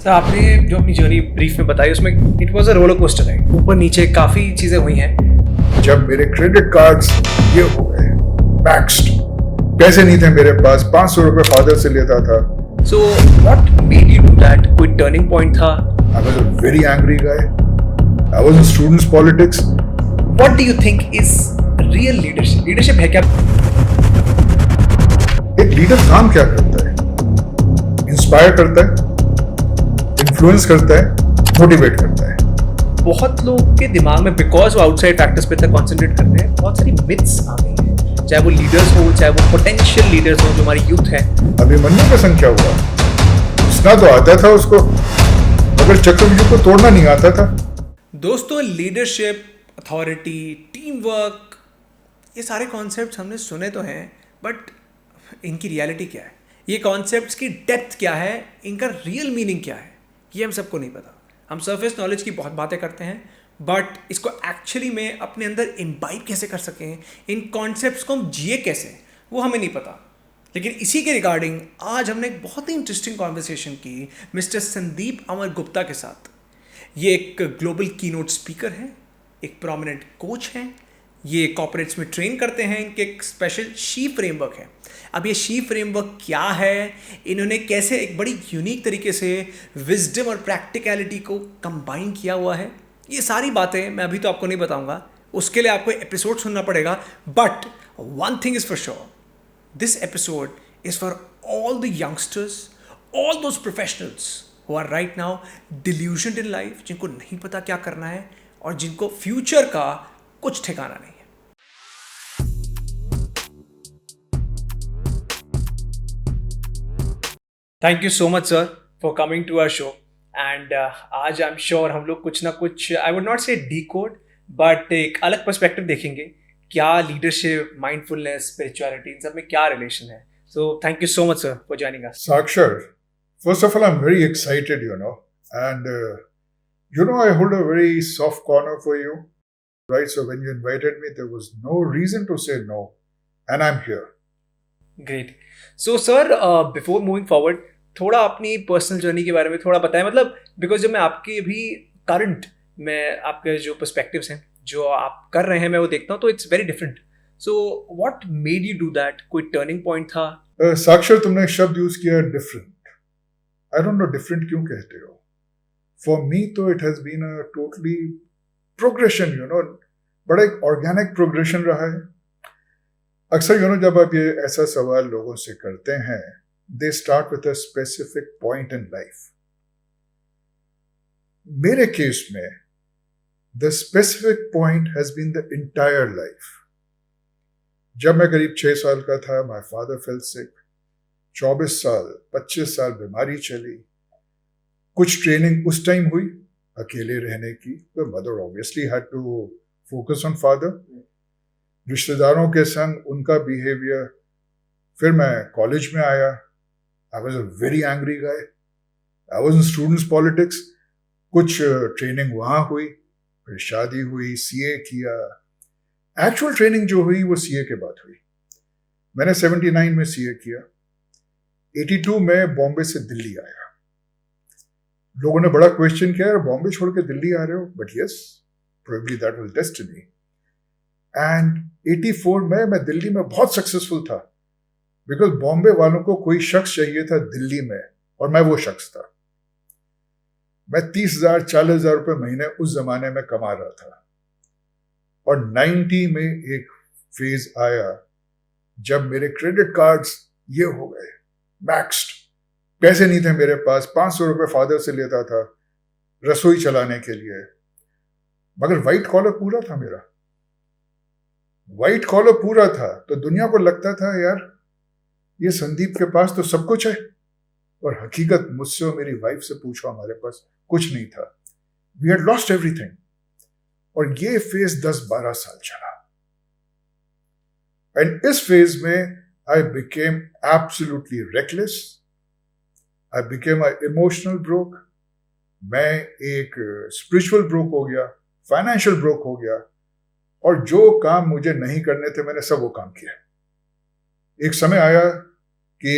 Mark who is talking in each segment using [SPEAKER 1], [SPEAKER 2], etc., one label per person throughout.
[SPEAKER 1] Sir आपने जो अपनी जर्नी ब्रीफ में बताई उसमें it was a roller coaster है, ऊपर नीचे काफ़ी चीज़ें हुई हैं।
[SPEAKER 2] जब मेरे क्रेडिट कार्ड्स ये हो गए मैक्स्ड, पैसे नहीं थे मेरे पास, 500 रुपए फादर से लेता था।
[SPEAKER 1] सो what made you do that? कोई टर्निंग पॉइंट था?
[SPEAKER 2] आई was a very angry guy. I was in students politics.
[SPEAKER 1] What do you think is real leadership? Leadership है क्या?
[SPEAKER 2] एक लीडर काम क्या करता है? इंस्पायर करता है, इन्फ्लुएंस करता है, मोटिवेट करता है।
[SPEAKER 1] बहुत लोग के दिमाग में बिकॉज वो आउटसाइड फैक्टर्स पे तक कॉन्सेंट्रेट करते हैं, बहुत सारी मिथ्स आ गई हैं, चाहे वो लीडर्स हो, चाहे वो पोटेंशियल लीडर्स हो जो हमारी यूथ है।
[SPEAKER 2] अभिमन्यु का संग क्या हुआ? घुसना तो आता था उसको, मगर चक्रव्यूह को तोड़ना नहीं आता था।
[SPEAKER 1] दोस्तों, लीडरशिप, अथॉरिटी, टीम वर्क, ये सारे कॉन्सेप्ट्स हमने सुने तो हैं, बट इनकी रियलिटी क्या है? ये कॉन्सेप्ट्स की डेप्थ क्या है? इनका रियल मीनिंग क्या है? ये हम सबको नहीं पता। हम सरफेस नॉलेज की बहुत बातें करते हैं, बट इसको एक्चुअली में अपने अंदर इम्बाइब कैसे कर सकें, इन कॉन्सेप्ट्स को हम जिए कैसे, वो हमें नहीं पता। लेकिन इसी के रिगार्डिंग आज हमने एक बहुत ही इंटरेस्टिंग कॉन्वर्सेशन की मिस्टर संदीप अमर गुप्ता के साथ। ये एक ग्लोबल कीनोट स्पीकर हैं, एक प्रोमिनेंट कोच हैं, ये कॉर्पोरेट्स में ट्रेन करते हैं, इनके एक स्पेशल शी फ्रेमवर्क है। अब ये शी फ्रेमवर्क क्या है, इन्होंने कैसे एक बड़ी यूनिक तरीके से विजडम और प्रैक्टिकलिटी को कंबाइन किया हुआ है, ये सारी बातें मैं अभी तो आपको नहीं बताऊंगा, उसके लिए आपको एपिसोड सुनना पड़ेगा। But one thing is for sure, this episode is for all the youngsters, all those professionals who are right now delusioned in life, जिनको नहीं पता क्या करना है और जिनको फ्यूचर का कुछ ठिकाना नहीं है। Thank you so much sir for coming to our show. And आज आई एम श्योर हम लोग कुछ ना कुछ, I would not say decode, but एक अलग पर्सपेक्टिव देखेंगे, क्या लीडरशिप, माइंडफुलनेस, स्पिरिचुअलिटी, इन सब में क्या रिलेशन है। So thank you so much sir for joining us.
[SPEAKER 2] Sakshar, first of all, I'm very excited, and I hold a very soft corner for you, right? So when you invited me, there was no reason to say no, and I'm here.
[SPEAKER 1] Great. So sir, before moving forward, थोड़ा अपनी personal journey के बारे में थोड़ा बताएं। मतलब because जब मैं आपके अभी करंट में आपके जो पर्सपेक्टिव्स हैं, जो आप कर रहे हैं, मैं वो देखता हूँ तो it's very different. So what made you do that? कोई टर्निंग पॉइंट था?
[SPEAKER 2] साक्षर, तुमने शब्द यूज किया different. I don't know different क्यों कहते हो। फॉर मी तो it has been a totally progression, बड़ा एक ऑर्गेनिक प्रोग्रेशन रहा है। अक्सर जब आप ये ऐसा सवाल लोगों से करते हैं, they start with a specific point in life. मेरे केस में the specific point has been the entire life. जब मैं करीब 6 साल का था, माय फादर फेल सिक। 24 साल 25 साल बीमारी चली। कुछ ट्रेनिंग उस टाइम हुई अकेले रहने की। The mother obviously had to focus on father. रिश्तेदारों के संग उनका बिहेवियर। फिर मैं कॉलेज में आया। I was a very angry guy. I was in students politics. कुछ ट्रेनिंग वहां हुई, फिर शादी हुई, सीए किया। एक्चुअल ट्रेनिंग जो हुई वो सीए के बाद हुई। मैंने 79 में सीए किया। 82 में बॉम्बे से दिल्ली आया। लोगों ने बड़ा क्वेश्चन किया, यार बॉम्बे छोड़ के दिल्ली आ रहे हो? But yes, probably that was destiny. And 84 में मैं दिल्ली में बहुत सक्सेसफुल था, बिकॉज बॉम्बे वालों को कोई शख्स चाहिए था दिल्ली में, और मैं वो शख्स था। मैं 30,000 40,000 रुपए महीने उस जमाने में कमा रहा था। और 90 में एक फेज आया जब मेरे क्रेडिट कार्ड्स ये हो गए मैक्स्ड। पैसे नहीं थे मेरे पास, 500 रुपए फादर से लेता था रसोई चलाने के लिए। मगर व्हाइट कॉलर पूरा था मेरा। व्हाइट कॉलर पूरा था, तो दुनिया को लगता था यार ये संदीप के पास तो सब कुछ है। और हकीकत मुझसे और मेरी वाइफ से पूछो, हमारे पास कुछ नहीं था। We had lost everything. और ये फेज 10-12 साल चला। एंड इस फेज में I became absolutely reckless. I became a emotional broke. मैं एक स्पिरिचुअल ब्रोक हो गया, फाइनेंशियल ब्रोक हो गया। और जो काम मुझे नहीं करने थे, मैंने सब वो काम किया। एक समय आया कि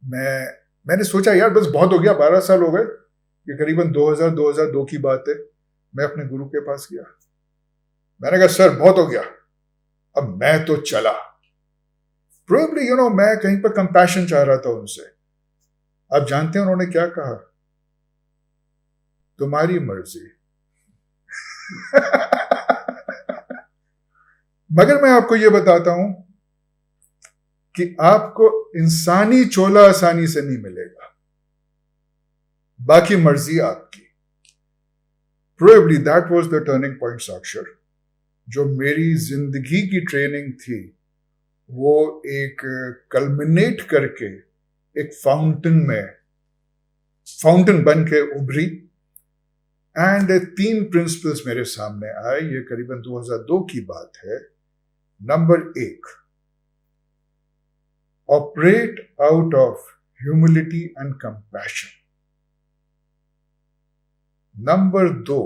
[SPEAKER 2] मैं मैंने सोचा यार बस बहुत हो गया, 12 साल हो गए, ये करीबन 2002 की बात है। मैं अपने गुरु के पास गया, मैंने कहा सर बहुत हो गया, अब मैं तो चला। प्रोबेबली मैं कहीं पर कंपैशन चाह रहा था उनसे। आप जानते हैं उन्होंने क्या कहा? तुम्हारी मर्जी। मगर मैं आपको यह बताता हूं कि आपको इंसानी चोला आसानी से नहीं मिलेगा, बाकी मर्जी आपकी। Probably that was the turning point साक्षर। जो मेरी जिंदगी की ट्रेनिंग थी वो एक कल्मिनेट करके एक फाउंटेन बन के उभरी। एंड 3 प्रिंसिपल्स मेरे सामने आए। ये करीबन 2002 की बात है। Number 1, operate out of humility and compassion. Number 2,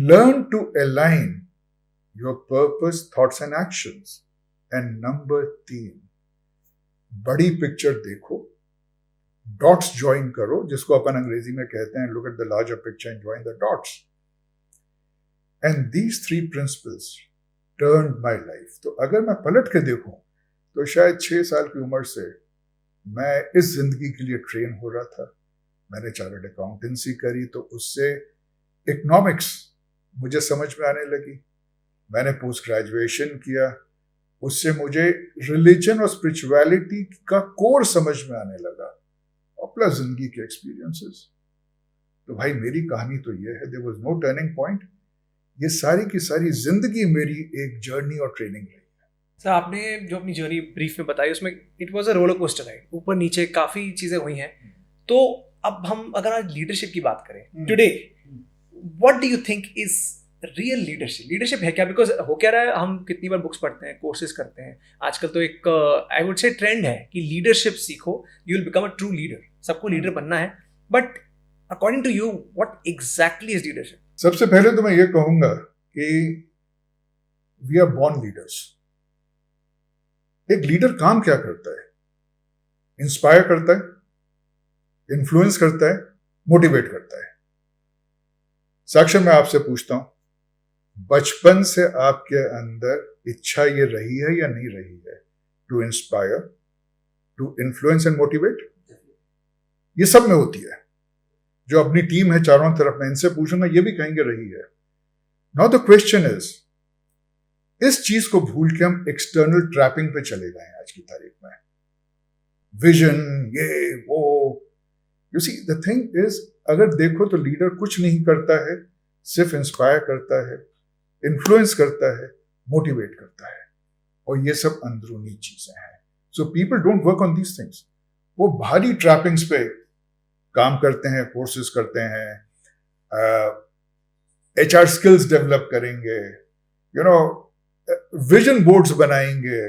[SPEAKER 2] learn to align your purpose, thoughts and actions. And number 3, बड़ी पिक्चर देखो, डॉट्स ज्वाइन करो, जिसको अपन अंग्रेजी में कहते हैं look at the larger picture and join the dots. And these 3 principles turned my life. तो अगर मैं पलट के देखूं तो शायद 6 साल की उम्र से मैं इस जिंदगी के लिए ट्रेन हो रहा था। मैंने चार्टर्ड अकाउंटेंसी करी तो उससे इकोनॉमिक्स मुझे समझ में आने लगी। मैंने पोस्ट ग्रेजुएशन किया, उससे मुझे रिलीजन और स्पिरिचुअलिटी का कोर समझ में आने लगा, और प्लस जिंदगी के एक्सपीरियंसेस। तो भाई मेरी कहानी तो ये है, there was no turning point. ये सारी की सारी जिंदगी मेरी एक जर्नी और ट्रेनिंग रही है।
[SPEAKER 1] सर आपने जो अपनी जर्नी ब्रीफ में बताई उसमें it was a roller coaster ride, ऊपर नीचे काफ़ी चीज़ें हुई हैं। तो अब हम अगर आज लीडरशिप की बात करें today, what do you think is real leadership? Leadership है क्या? बिकॉज हो क्या रहा है, हम कितनी बार बुक्स पढ़ते हैं, कोर्सेज करते हैं, आजकल तो एक आई वुड से ट्रेंड है कि लीडरशिप सीखो, you will become a true leader. सबको लीडर बनना है, but according to you what exactly is leadership?
[SPEAKER 2] सबसे पहले तो मैं ये कहूंगा कि वी आर बॉर्न लीडर्स। एक लीडर काम क्या करता है? इंस्पायर करता है, इन्फ्लुएंस करता है, मोटिवेट करता है। साक्षर मैं आपसे पूछता हूं, बचपन से आपके अंदर इच्छा ये रही है या नहीं रही है to inspire, to influence and motivate? ये सब में होती है। जो अपनी टीम है चारों तरफ, मैं इनसे पूछूंगा, ये भी कहेंगे रही है। नाउ द क्वेश्चन इज, इस चीज को भूल के हम एक्सटर्नल ट्रैपिंग पे चले गए हैं आज की तारीख में। विजन, ये वो। You see the thing is, अगर देखो तो लीडर कुछ नहीं करता है, सिर्फ इंस्पायर करता है, इन्फ्लुएंस करता है, मोटिवेट करता है, और ये सब अंदरूनी चीजें हैं। So people don't work on these things. वो भारी ट्रैपिंग्स पे काम करते हैं, कोर्सेज करते हैं, HR स्किल्स डेवलप करेंगे, विजन बोर्ड्स बनाएंगे,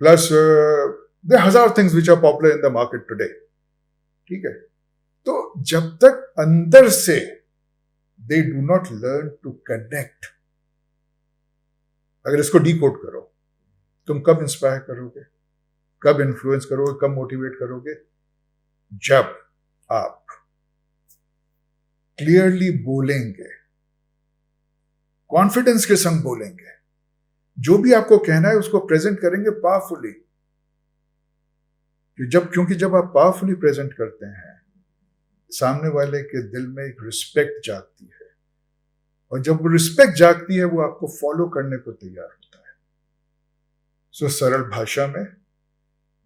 [SPEAKER 2] plus there are 1000 things which are popular in the market today. ठीक है, तो जब तक अंदर से they do not learn to connect, अगर इसको डीकोड करो, तुम कब इंस्पायर करोगे, कब इन्फ्लुएंस करोगे, कब मोटिवेट करोगे? जब आप क्लियरली बोलेंगे, कॉन्फिडेंस के संग बोलेंगे, जो भी आपको कहना है उसको प्रेजेंट करेंगे पावरफुली। क्योंकि जब आप पावरफुली प्रेजेंट करते हैं, सामने वाले के दिल में एक रिस्पेक्ट जागती है, और जब वो रिस्पेक्ट जागती है वो आपको फॉलो करने को तैयार होता है। सो सरल भाषा में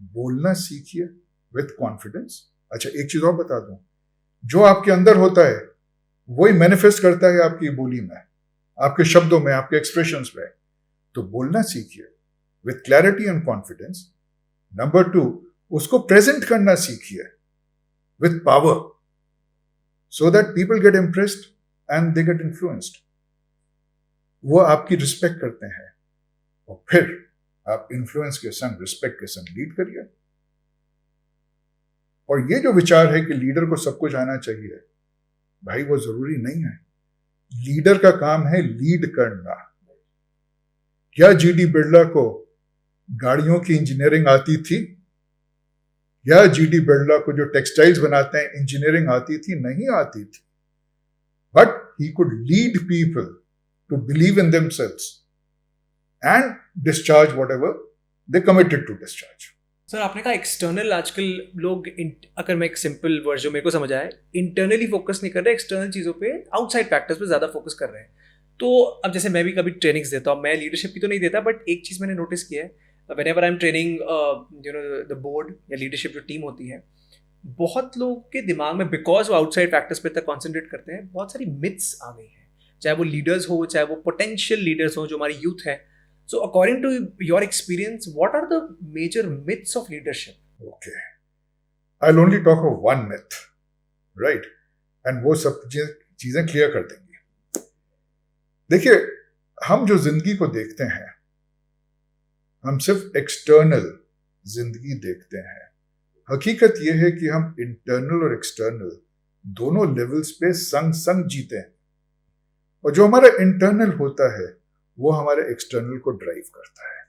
[SPEAKER 2] बोलना सीखिए विथ कॉन्फिडेंस। अच्छा, एक चीज और बता दूं, जो आपके अंदर होता है वही मैनिफेस्ट करता है आपकी बोली में, आपके शब्दों में, आपके एक्सप्रेशंस में। तो बोलना सीखिए with clarity and confidence. Number 2, उसको प्रेजेंट करना सीखिए with power, so that people get impressed and they get influenced. वो आपकी रिस्पेक्ट करते हैं, और फिर आप इन्फ्लुएंस के संग, रिस्पेक्ट के संग लीड करिए। और ये जो विचार है कि लीडर को सब कुछ आना चाहिए, भाई वो जरूरी नहीं है। लीडर का काम है लीड करना। क्या GD बिरला को गाड़ियों की इंजीनियरिंग आती थी? या जीडी बिरला को जो टेक्सटाइल्स बनाते हैं इंजीनियरिंग आती थी? नहीं आती थी, but he could lead people to believe in themselves and discharge whatever they committed to discharge.
[SPEAKER 1] Sir आपने कहा एक्सटर्नल, आजकल लोग अगर मैं एक सिंपल वर्ड जो मेरे को समझ आया, इंटरनली फोकस नहीं कर रहे, एक्सटर्नल चीज़ों पे, आउटसाइड फैक्टर्स पे ज़्यादा फोकस कर रहे हैं। तो अब जैसे मैं भी कभी ट्रेनिंग्स देता हूँ, मैं लीडरशिप की तो नहीं देता, बट एक चीज़ मैंने नोटिस किया है, whenever I am training the board या लीडरशिप जो टीम होती है, बहुत लोगों के दिमाग में, बिकॉज वो आउटसाइड फैक्टर्स पे तक कॉन्सेंट्रेट करते हैं, बहुत सारी मिथ्स आ गई हैं, चाहे वो लीडर्स हो, चाहे वो पोटेंशियल लीडर्स हो जो हमारी यूथ है। So according to your experience, what are the major myths of leadership?
[SPEAKER 2] Okay, I'll only talk of one myth, right? And वो सब चीजें क्लियर कर देंगी। देखिए, हम जो जिंदगी को देखते हैं, हम सिर्फ एक्सटर्नल जिंदगी देखते हैं। हकीकत यह है कि हम इंटरनल और एक्सटर्नल दोनों लेवल्स पे संग संग जीते हैं, और जो हमारा इंटरनल होता है वो हमारे एक्सटर्नल को ड्राइव करता है।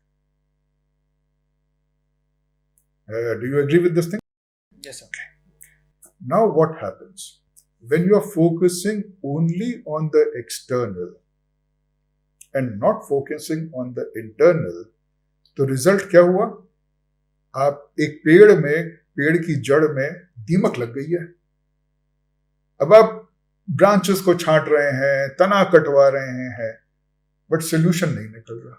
[SPEAKER 2] Do you agree with this thing?
[SPEAKER 1] Yes, sir.
[SPEAKER 2] Now what happens when you are focusing only on the external and not focusing on the internal? तो रिजल्ट क्या हुआ? आप एक पेड़ की जड़ में दीमक लग गई है। अब आप ब्रांचेस को छांट रहे हैं, तना कटवा रहे हैं, बट सोल्यूशन नहीं निकल रहा,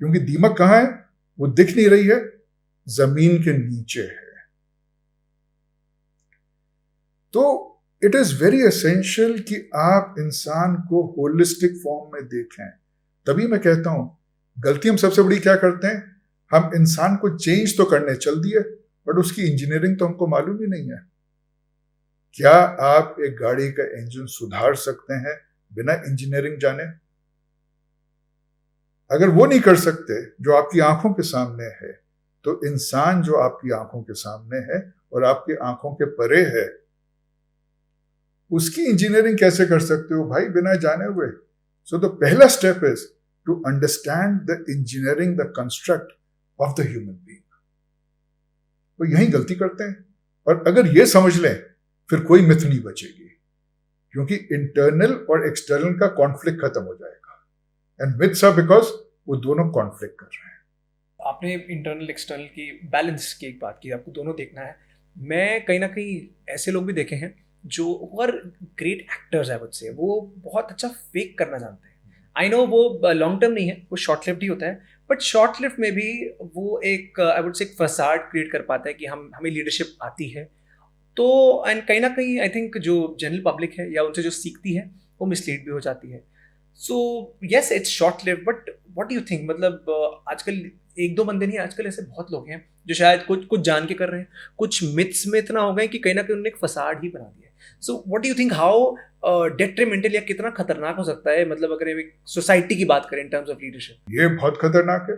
[SPEAKER 2] क्योंकि दीमक कहां है? वो दिख नहीं रही है, जमीन के नीचे है। तो इट इज वेरी एसेंशियल कि आप इंसान को होलिस्टिक फॉर्म में देखें। तभी मैं कहता हूं, गलती हम सबसे बड़ी क्या करते हैं, हम इंसान को चेंज तो करने चल दिए, बट उसकी इंजीनियरिंग तो हमको मालूम ही नहीं है। क्या आप एक गाड़ी का इंजन सुधार सकते हैं बिना इंजीनियरिंग जाने? अगर वो नहीं कर सकते जो आपकी आंखों के सामने है, तो इंसान जो आपकी आंखों के सामने है और आपकी आंखों के परे है, उसकी इंजीनियरिंग कैसे कर सकते हो भाई बिना जाने हुए? सो द पहला step is to understand the engineering, the construct of the human being. वो यही गलती करते हैं, और अगर ये समझ लें फिर कोई मिथ नहीं बचेगी, क्योंकि इंटरनल और एक्सटर्नल का कॉन्फ्लिक्ट खत्म हो जाएगा। एंड मिथ्स आर बिकॉज वो दोनों कॉन्फ्लिक्ट कर रहे हैं।
[SPEAKER 1] आपने इंटरनल एक्सटर्नल की बैलेंस की एक बात की, आपको दोनों देखना है। मैं कहीं ना कहीं ऐसे लोग भी देखे हैं जो और ग्रेट एक्टर्स है, मुझसे वो बहुत अच्छा फेक करना जानते हैं। आई नो वो लॉन्ग टर्म नहीं है, वो शॉर्ट लिफ्ट ही होता है, बट शॉर्ट लिफ्ट में भी वो एक आई वुड से एक फसाड क्रिएट कर पाता है कि हमें लीडरशिप आती है। तो एंड कहीं ना कहीं आई थिंक जो जनरल पब्लिक है या उनसे जो सीखती है वो मिसलीड भी हो जाती है। So yes, it's short live, but what do you think, मतलब आजकल एक दो बंदे नहीं, आजकल ऐसे बहुत लोग हैं जो शायद कुछ जान के कर रहे हैं, कुछ मिथ्स में इतना हो गए कि कहीं ना कहीं उन्होंने एक फसाड ही बना दिया है। So what do you think, how detrimental या कितना खतरनाक हो सकता है, मतलब अगर एक सोसाइटी की बात करें इन टर्म्स ऑफ लीडरशिप?
[SPEAKER 2] ये बहुत खतरनाक है।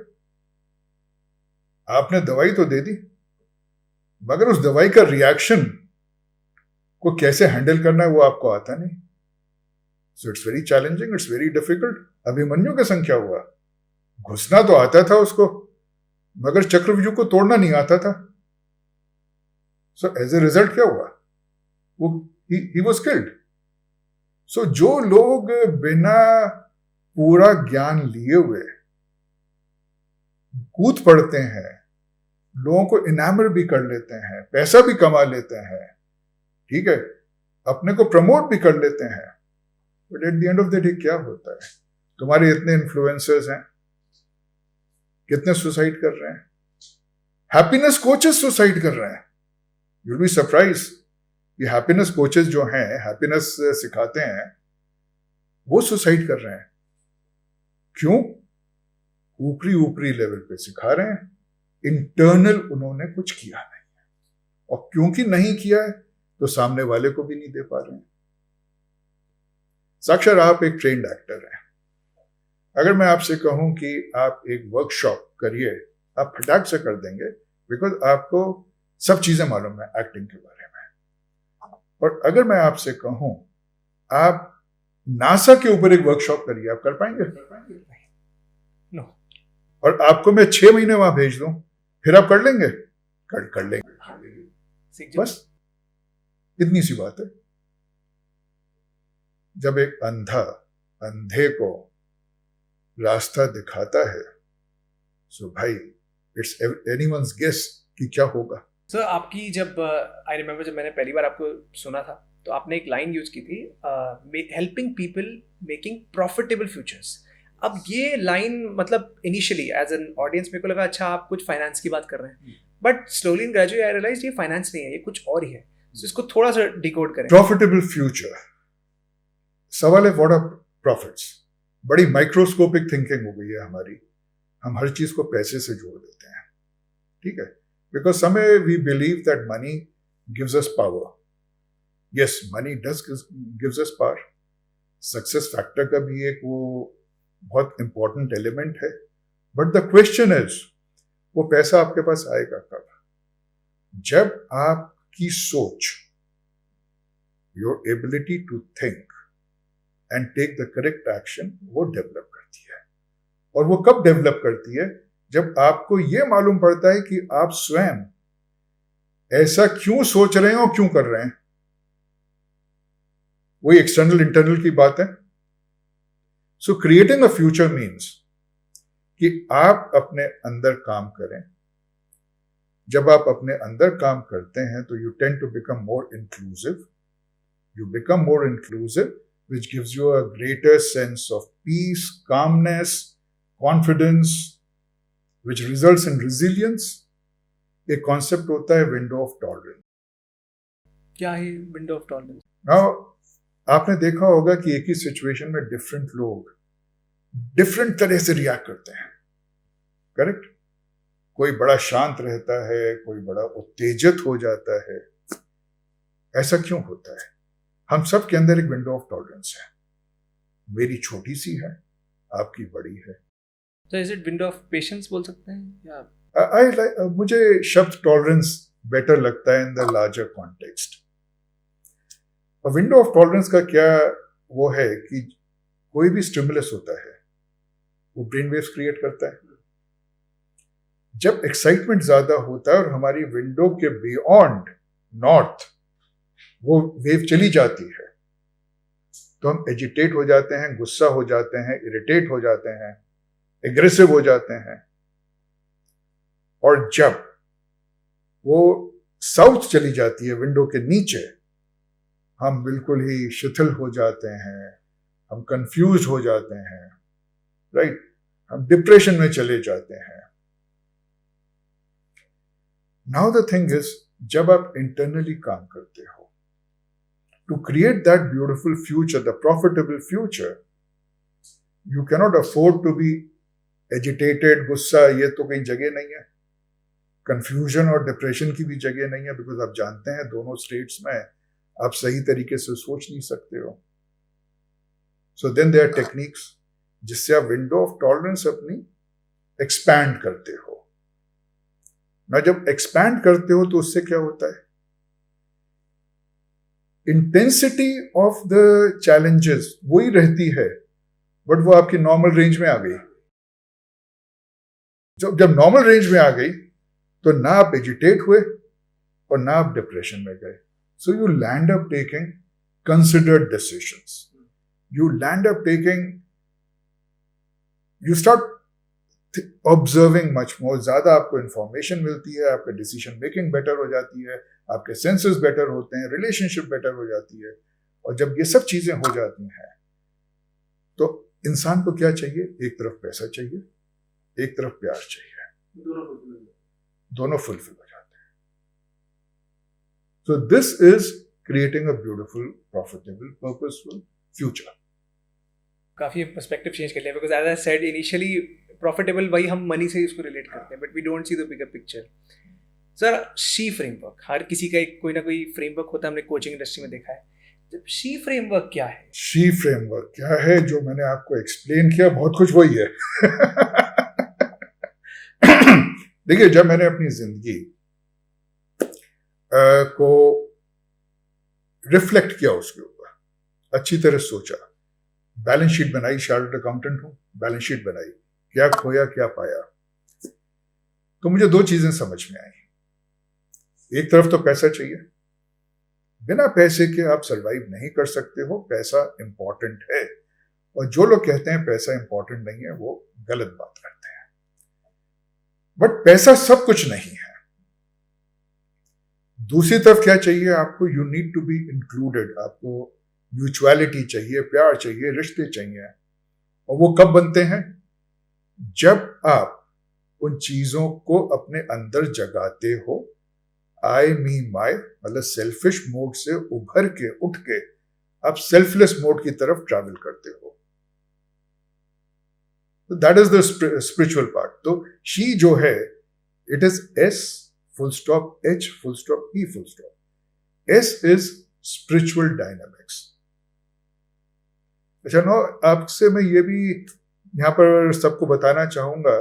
[SPEAKER 2] आपने दवाई तो दे दी, मगर उस दवाई का रिएक्शन को कैसे हैंडल करना है वो आपको आता नहीं। So it's very challenging, it's very difficult. Abhimanyu के संग क्या हुआ? घुसना तो आता था उसको, मगर चक्रव्यूह को तोड़ना नहीं आता था। सो एज ए रिजल्ट क्या हुआ? वो ही वाज किल्ड। सो जो लोग बिना पूरा ज्ञान लिए हुए कूद पड़ते हैं, लोगों को इनामर भी कर लेते हैं, पैसा भी कमा लेते हैं, ठीक है, अपने को प्रमोट भी कर लेते हैं, but at the end of the day क्या होता है? तुम्हारे इतने इन्फ्लुएंसर्स हैं, कितने सुसाइड कर रहे हैं? हैप्पीनेस कोचेस सुसाइड कर रहे हैं। यू विल बी सरप्राइज, ये हैप्पीनेस कोचेस जो हैं, हैप्पीनेस सिखाते हैं, वो सुसाइड कर रहे हैं। क्यों? ऊपरी लेवल पे सिखा रहे हैं, इंटरनल उन्होंने कुछ किया नहीं है, और क्योंकि नहीं किया है तो सामने वाले को भी नहीं दे पा रहे हैं। साक्षर, आप एक ट्रेन्ड एक्टर हैं। अगर मैं आपसे कहूं कि आप एक वर्कशॉप करिए, आप फटाक से कर देंगे, बिकॉज आपको सब चीजें मालूम है एक्टिंग के बारे में। और अगर मैं आपसे कहूं आप नासा के ऊपर एक वर्कशॉप करिए, आप कर पाएंगे?
[SPEAKER 1] नो।
[SPEAKER 2] और आपको मैं 6 महीने वहां भेज दूं, फिर आप कर लेंगे? कर लेंगे,
[SPEAKER 1] सीख जाओ।
[SPEAKER 2] बस इतनी सी बात है। जब एक अंधा अंधे को रास्ता दिखाता है, सो भाई इट्स एनीवन्स गेस कि क्या होगा।
[SPEAKER 1] सर आपकी जब आई रिमेम्बर जब मैंने पहली बार आपको सुना था तो आपने एक लाइन यूज की थी, helping people making profitable futures. अब ये लाइन मतलब इनिशियली एज एन ऑडियंस मेरे को लगा अच्छा आप कुछ फाइनेंस की बात कर रहे हैं, but slowly and gradually I realise ये फाइनेंस नहीं है, ये कुछ और ही है। So, इसको थोड़ा सा डिकोड करें।
[SPEAKER 2] प्रॉफिटेबल फ्यूचर, सवाल है व्हाट आर प्रॉफिट्स। बड़ी माइक्रोस्कोपिक थिंकिंग हो गई है हमारी, हम हर चीज को पैसे से जोड़ देते हैं, ठीक है, बिकॉज समय we believe that money gives us power. Yes, money does gives us power. Success factor का भी एक वो बहुत इंपॉर्टेंट एलिमेंट है, बट द क्वेश्चन इज वो पैसा आपके पास आएगा कब? जब आपकी सोच, your ability to think and take the correct action, वो डेवलप करती है। और वो कब डेवलप करती है? जब आपको यह मालूम पड़ता है कि आप स्वयं ऐसा क्यों सोच रहे हैं और क्यों कर रहे हैं। वही एक्सटर्नल इंटरनल की बात है। सो क्रिएटिंग अ फ्यूचर मीन्स कि आप अपने अंदर काम करें। जब आप अपने अंदर काम करते हैं तो you tend to become more inclusive. You become more inclusive which gives you a greater sense of peace, calmness, confidence, which results in resilience. एक कॉन्सेप्ट होता है विंडो ऑफ टॉलरेंस।
[SPEAKER 1] क्या है विंडो ऑफ टॉलरेंस?
[SPEAKER 2] नाउ आपने देखा होगा कि एक ही सिचुएशन में डिफरेंट लोग डिफरेंट तरह से रिएक्ट करते हैं, करेक्ट? कोई बड़ा शांत रहता है, कोई बड़ा उत्तेजित हो जाता है। ऐसा क्यों होता है? हम सब के अंदर एक विंडो ऑफ टॉलरेंस है। मेरी छोटी सी है, आपकी बड़ी है।
[SPEAKER 1] तो is it window of patience बोल सकते हैं या?
[SPEAKER 2] मुझे शब्द टॉलरेंस बेटर लगता है in the larger context. Window of tolerance का क्या वो है कि कोई भी स्टिमुलस होता है वो ब्रेन वेव्स क्रिएट करता है। जब एक्साइटमेंट ज्यादा होता है और हमारी विंडो के बियॉन्ड नॉर्थ वो वेव चली जाती है तो हम एजिटेट हो जाते हैं, गुस्सा हो जाते हैं, इरिटेट हो जाते हैं, एग्रेसिव हो जाते हैं। और जब वो साउथ चली जाती है विंडो के नीचे, हम बिल्कुल ही शिथिल हो जाते हैं, हम कंफ्यूज हो जाते हैं, राइट? हम डिप्रेशन में चले जाते हैं। नाउ द थिंग इज, जब आप इंटरनली काम करते हो to create that beautiful future, the profitable future, you cannot afford to be agitated, गुस्सा ये तो कहीं जगह नहीं है। कंफ्यूजन और डिप्रेशन की भी जगह नहीं है, बिकॉज आप जानते हैं दोनों स्टेट्स में आप सही तरीके से सोच नहीं सकते हो। So then there are techniques जिससे आप विंडो ऑफ टॉलरेंस अपनी एक्सपैंड करते हो ना। जब एक्सपैंड करते हो तो उससे क्या होता है? इंटेंसिटी ऑफ द चैलेंजेस वही रहती है, बट वो आपकी नॉर्मल रेंज में आ गई। जब नॉर्मल रेंज में आ गई तो ना आप एजिटेट हुए और ना आप डिप्रेशन में गए। So you land up taking considered decisions, you land up taking, you start observing much more. ज्यादा आपको इंफॉर्मेशन मिलती है, आपका डिसीजन मेकिंग बेटर हो जाती है, आपके सेंसेस बेटर होते हैं, रिलेशनशिप बेटर हो जाती है। और जब ये सब चीजें हो जाती हैं तो इंसान को क्या चाहिए? एक तरफ पैसा चाहिए, एक तरफ प्यार चाहिए, दोनों फुलफिल हो जाते हैं। So this is creating a beautiful, profitable, purposeful future.
[SPEAKER 1] काफी पर्सपेक्टिव चेंज कर लिया, because as I said initially profitable वही हम मनी से उसको रिलेट करते हैं, but we don't see the bigger picture. Sir she framework, हर किसी का एक कोई ना कोई फ्रेमवर्क होता है, हमने कोचिंग इंडस्ट्री में देखा है। जब शी फ्रेमवर्क क्या है? शी
[SPEAKER 2] फ्रेमवर्क क्या है? जो मैंने आपको एक्सप्लेन किया बहुत कुछ वही है। देखिए, जब मैंने अपनी जिंदगी को रिफ्लेक्ट किया, उसके ऊपर अच्छी तरह सोचा, बैलेंस शीट बनाई, चार्टर्ड अकाउंटेंट हूं, बैलेंस शीट बनाई, क्या खोया क्या पाया, तो मुझे दो चीजें समझ में आई। एक तरफ तो पैसा चाहिए, बिना पैसे के आप सरवाइव नहीं कर सकते हो, पैसा इंपॉर्टेंट है। और जो लोग कहते हैं पैसा इंपॉर्टेंट नहीं है वो गलत बात करते हैं। बट पैसा सब कुछ नहीं है। दूसरी तरफ क्या चाहिए आपको? You need to be included. आपको म्यूचुअलिटी चाहिए, प्यार चाहिए, रिश्ते चाहिए। और वो कब बनते हैं? जब आप उन चीजों को अपने अंदर जगाते हो। आई मी माई मतलब सेल्फिश मोड से उभर के उठ के आप सेल्फलेस मोड की तरफ ट्रैवल करते हो। That is the spiritual part. तो शी जो है it is S full stop H full stop E full stop. S is spiritual dynamics. अच्छा नो, आपसे मैं ये भी यहां पर सबको बताना चाहूंगा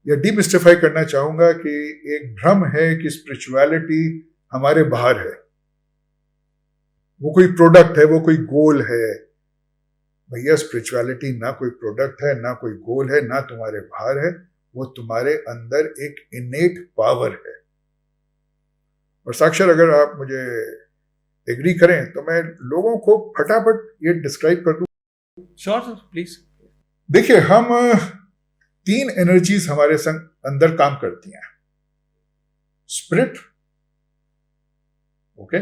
[SPEAKER 2] या डिमिस्टिफाई करना चाहूंगा कि एक भ्रम है कि स्पिरिचुअलिटी हमारे बाहर है, वो कोई प्रोडक्ट है, वो कोई गोल है। भैया स्पिरिचुअलिटी ना कोई प्रोडक्ट है, ना कोई गोल है, ना तुम्हारे बाहर है, वो तुम्हारे अंदर एक इनेट पावर है। और साक्षर अगर आप मुझे एग्री करें तो मैं लोगों को फटाफट ये डिस्क्राइब कर दूं।
[SPEAKER 1] Sure sir, please.
[SPEAKER 2] देखिए, हम 3 एनर्जीज हमारे संग अंदर काम करती हैं। स्पिरिट, ओके,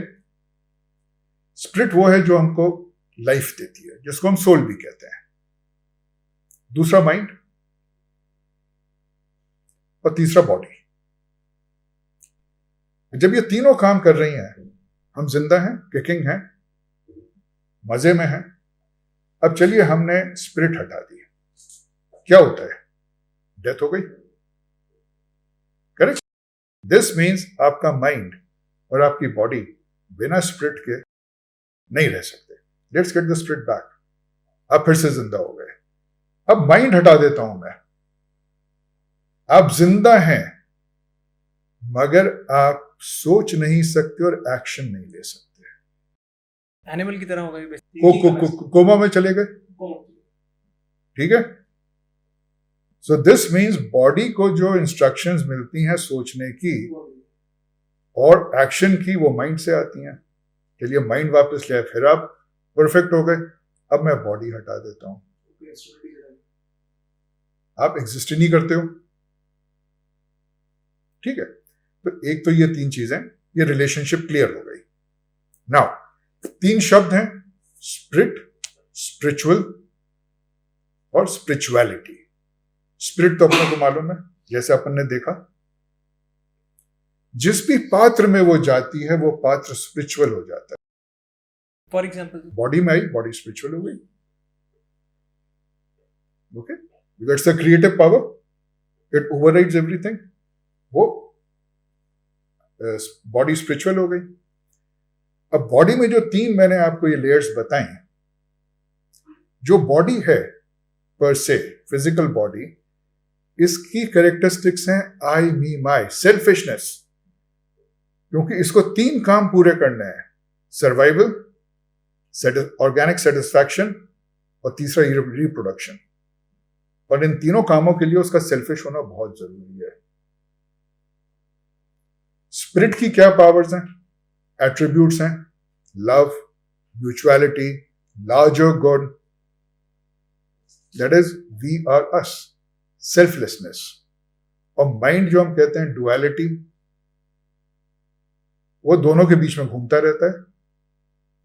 [SPEAKER 2] स्पिरिट वो है जो हमको लाइफ देती है, जिसको हम सोल भी कहते हैं। दूसरा माइंड, और तीसरा बॉडी। जब ये तीनों काम कर रही हैं, हम जिंदा हैं, किकिंग हैं, मजे में हैं। अब चलिए हमने स्पिरिट हटा दी, क्या होता है? डेथ हो गई। करेक्ट? दिस मीन्स आपका माइंड और आपकी बॉडी बिना स्पिरिट के नहीं रह सकते। Let's get the spirit back. आप फिर से जिंदा हो गए। अब माइंड हटा देता हूं मैं। आप जिंदा हैं मगर आप सोच नहीं सकते और एक्शन नहीं ले सकते।
[SPEAKER 1] एनिमल की तरह हो गई,
[SPEAKER 2] कोमा में चले गए। ठीक है? सो दिस मीन्स बॉडी को जो इंस्ट्रक्शंस मिलती हैं सोचने की और एक्शन की, वो माइंड से आती हैं। चलिए माइंड वापस ले, फिर आप परफेक्ट हो गए। अब मैं बॉडी हटा देता हूं, आप एग्जिस्ट ही नहीं करते हो। ठीक है? तो एक तो ये 3 चीजें, ये रिलेशनशिप क्लियर हो गई। नाउ 3 शब्द हैं, स्पिरिट, स्पिरिचुअल और स्पिरिचुअलिटी। स्पिरिट तो अपने को मालूम है, जैसे अपन ने देखा। जिस भी पात्र में वो जाती है वो पात्र स्पिरिचुअल हो जाता है।
[SPEAKER 1] फॉर एग्जाम्पल
[SPEAKER 2] बॉडी में आई, बॉडी स्पिरिचुअल हो गई। Okay, that's the creative power, it overrides everything. वो बॉडी स्पिरिचुअल हो गई। अब बॉडी में जो 3 मैंने आपको ये लेयर्स बताए, जो बॉडी है पर से, फिजिकल बॉडी, इसकी कैरेक्टरिस्टिक्स हैं आई मी माई, सेल्फिशनेस। क्योंकि इसको 3 काम पूरे करने हैं, सर्वाइवल, ऑर्गेनिक सेटिस्फैक्शन और तीसरा रिप्रोडक्शन। और इन तीनों कामों के लिए उसका सेल्फिश होना बहुत जरूरी है। स्पिरिट की क्या पावर्स हैं, एट्रीब्यूट्स हैं? Love, mutuality, larger good, that is we are us, selflessness. और माइंड जो हम कहते हैं डुअलिटी, वो दोनों के बीच में घूमता रहता है।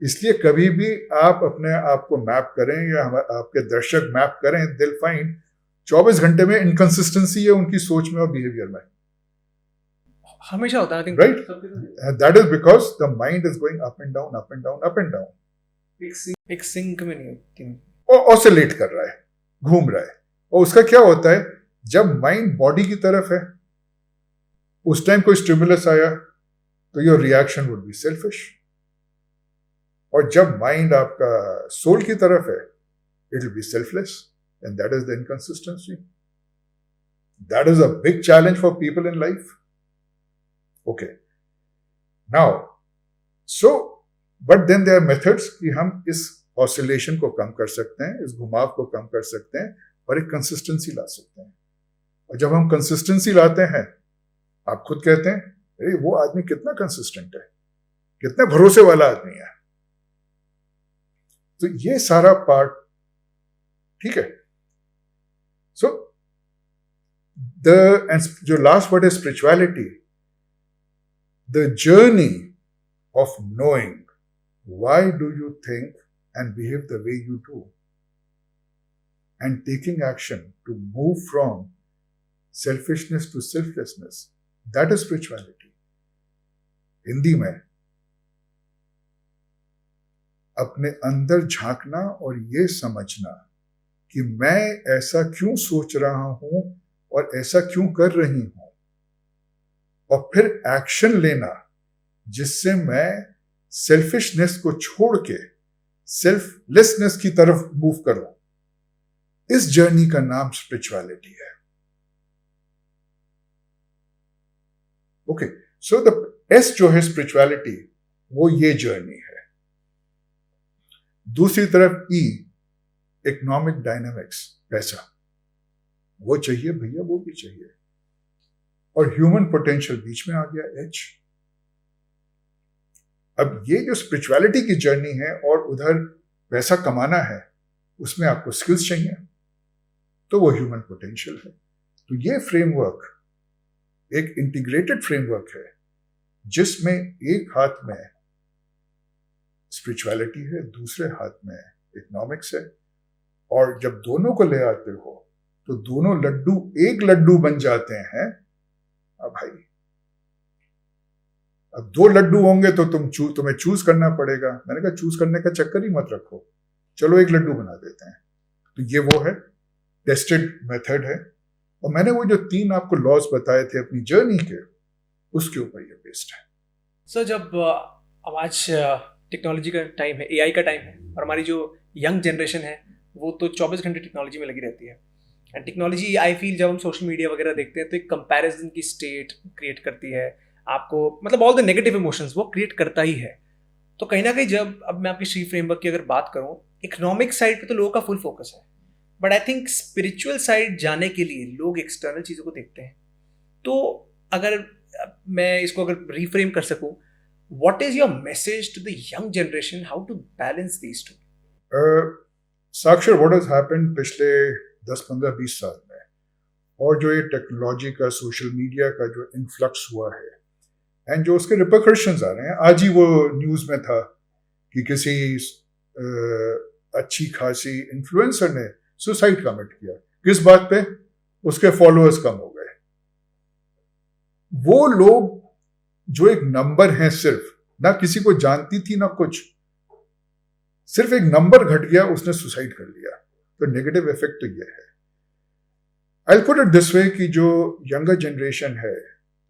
[SPEAKER 2] इसलिए कभी भी आप अपने आप को मैप करें या आपके दर्शक मैप करें, दिल फाइंड 24 घंटे में इनकंसिस्टेंसी है उनकी सोच में और बिहेवियर में।
[SPEAKER 1] हमेशा होता है,
[SPEAKER 2] right? That is because the mind is going up and down, up and down, up and down.
[SPEAKER 1] एक सिंक में नहीं होती,
[SPEAKER 2] और ऑसिलेट कर रहा है, घूम रहा है। और उसका क्या होता है, जब माइंड बॉडी की तरफ है, उस टाइम कोई स्टिमुलस आया तो your reaction would be selfish. और जब माइंड आपका सोल की तरफ है, it will be selfless, and that is the inconsistency. That is a big challenge for people in life. Okay, now so but then there are methods कि हम इस oscillation को कम कर सकते हैं, इस घुमाव को कम कर सकते हैं और एक कंसिस्टेंसी ला सकते हैं। और जब हम कंसिस्टेंसी लाते हैं, आप खुद कहते हैं अरे वो आदमी कितना कंसिस्टेंट है, कितने भरोसे वाला आदमी है। तो ये सारा पार्ट ठीक है। सो जो लास्ट वर्ड है spirituality, the journey of knowing why do you think and behave the way you do and taking action to move from selfishness to selflessness, that is spirituality. Hindi में अपने अंदर झांकना और ये समझना कि मैं ऐसा क्यों सोच रहा हूं और ऐसा क्यों कर रही हूं, और फिर एक्शन लेना जिससे मैं सेल्फिशनेस को छोड़ के सेल्फलेसनेस की तरफ मूव करूं। इस जर्नी का नाम स्पिरिचुअलिटी है। ओके, सो द एस जो है स्पिरिचुअलिटी, वो ये जर्नी है। दूसरी तरफ ई, इकोनॉमिक डायनामिक्स, पैसा, वो चाहिए भैया, वो भी चाहिए। और ह्यूमन पोटेंशियल बीच में आ गया एच। अब ये जो स्पिरिचुअलिटी की जर्नी है और उधर पैसा कमाना है, उसमें आपको स्किल्स चाहिए, तो वो ह्यूमन पोटेंशियल है। तो ये फ्रेमवर्क एक इंटीग्रेटेड फ्रेमवर्क है जिसमें एक हाथ में स्पिरिचुअलिटी है, दूसरे हाथ में इकोनॉमिक्स है, और जब दोनों को ले आते हो तो दोनों लड्डू एक लड्डू बन जाते हैं। अब भाई, अब दो लड्डू होंगे तो तुम्हें चूज करना पड़ेगा। मैंने कहा चूज करने का चक्कर ही मत रखो, चलो एक लड्डू बना देते हैं। तो ये वो है, टेस्टेड मेथड है। और मैंने वो जो 3 आपको लॉज बताए थे अपनी जर्नी के, उसके ऊपर ये बेस्ड है।
[SPEAKER 1] सर, जब अब आज टेक्नोलॉजी का टाइम है, एआई का टाइम है, और हमारी जो यंग जनरेशन है वो तो 24 घंटे टेक्नोलॉजी में लगी रहती है। एंड टेक्नोलॉजी, आई फील, जब हम सोशल मीडिया वगैरह देखते हैं तो एक कंपैरिजन की स्टेट क्रिएट करती है आपको, मतलब ऑल द नेगेटिव इमोशंस वो क्रिएट करता ही है। तो कहीं ना कहीं जब, अब मैं आपकी श्री फ्रेमवर्क की अगर बात करूँ, इकोनॉमिक साइड पे तो लोगों का फुल फोकस है, but I think spiritual side जाने के लिए लोग एक्सटर्नल चीज़ों को देखते हैं। तो अगर मैं इसको अगर रिफ्रेम कर सकूँ, what is your message to the young generation, how to balance these two?
[SPEAKER 2] साक्षर, what has happened पिछले 10, 15, 20 साल में, और जो ये टेक्नोलॉजी का, सोशल मीडिया का जो इन्फ्लक्स हुआ है, एंड जो उसके रिपरकशंस आ रहे हैं। आज ही वो न्यूज़ में था कि किसी अच्छी खासी इन्फ्लुएंसर ने सुसाइड कमिट किया। किस बात पे? उसके फॉलोअर्स कम हो गए। वो लोग जो एक नंबर है, सिर्फ, ना किसी को जानती थी ना कुछ, सिर्फ एक नंबर घट गया, उसने सुसाइड कर लिया। तो नेगेटिव इफेक्ट तो ये है। I will put it this way कि जो यंगर जनरेशन है,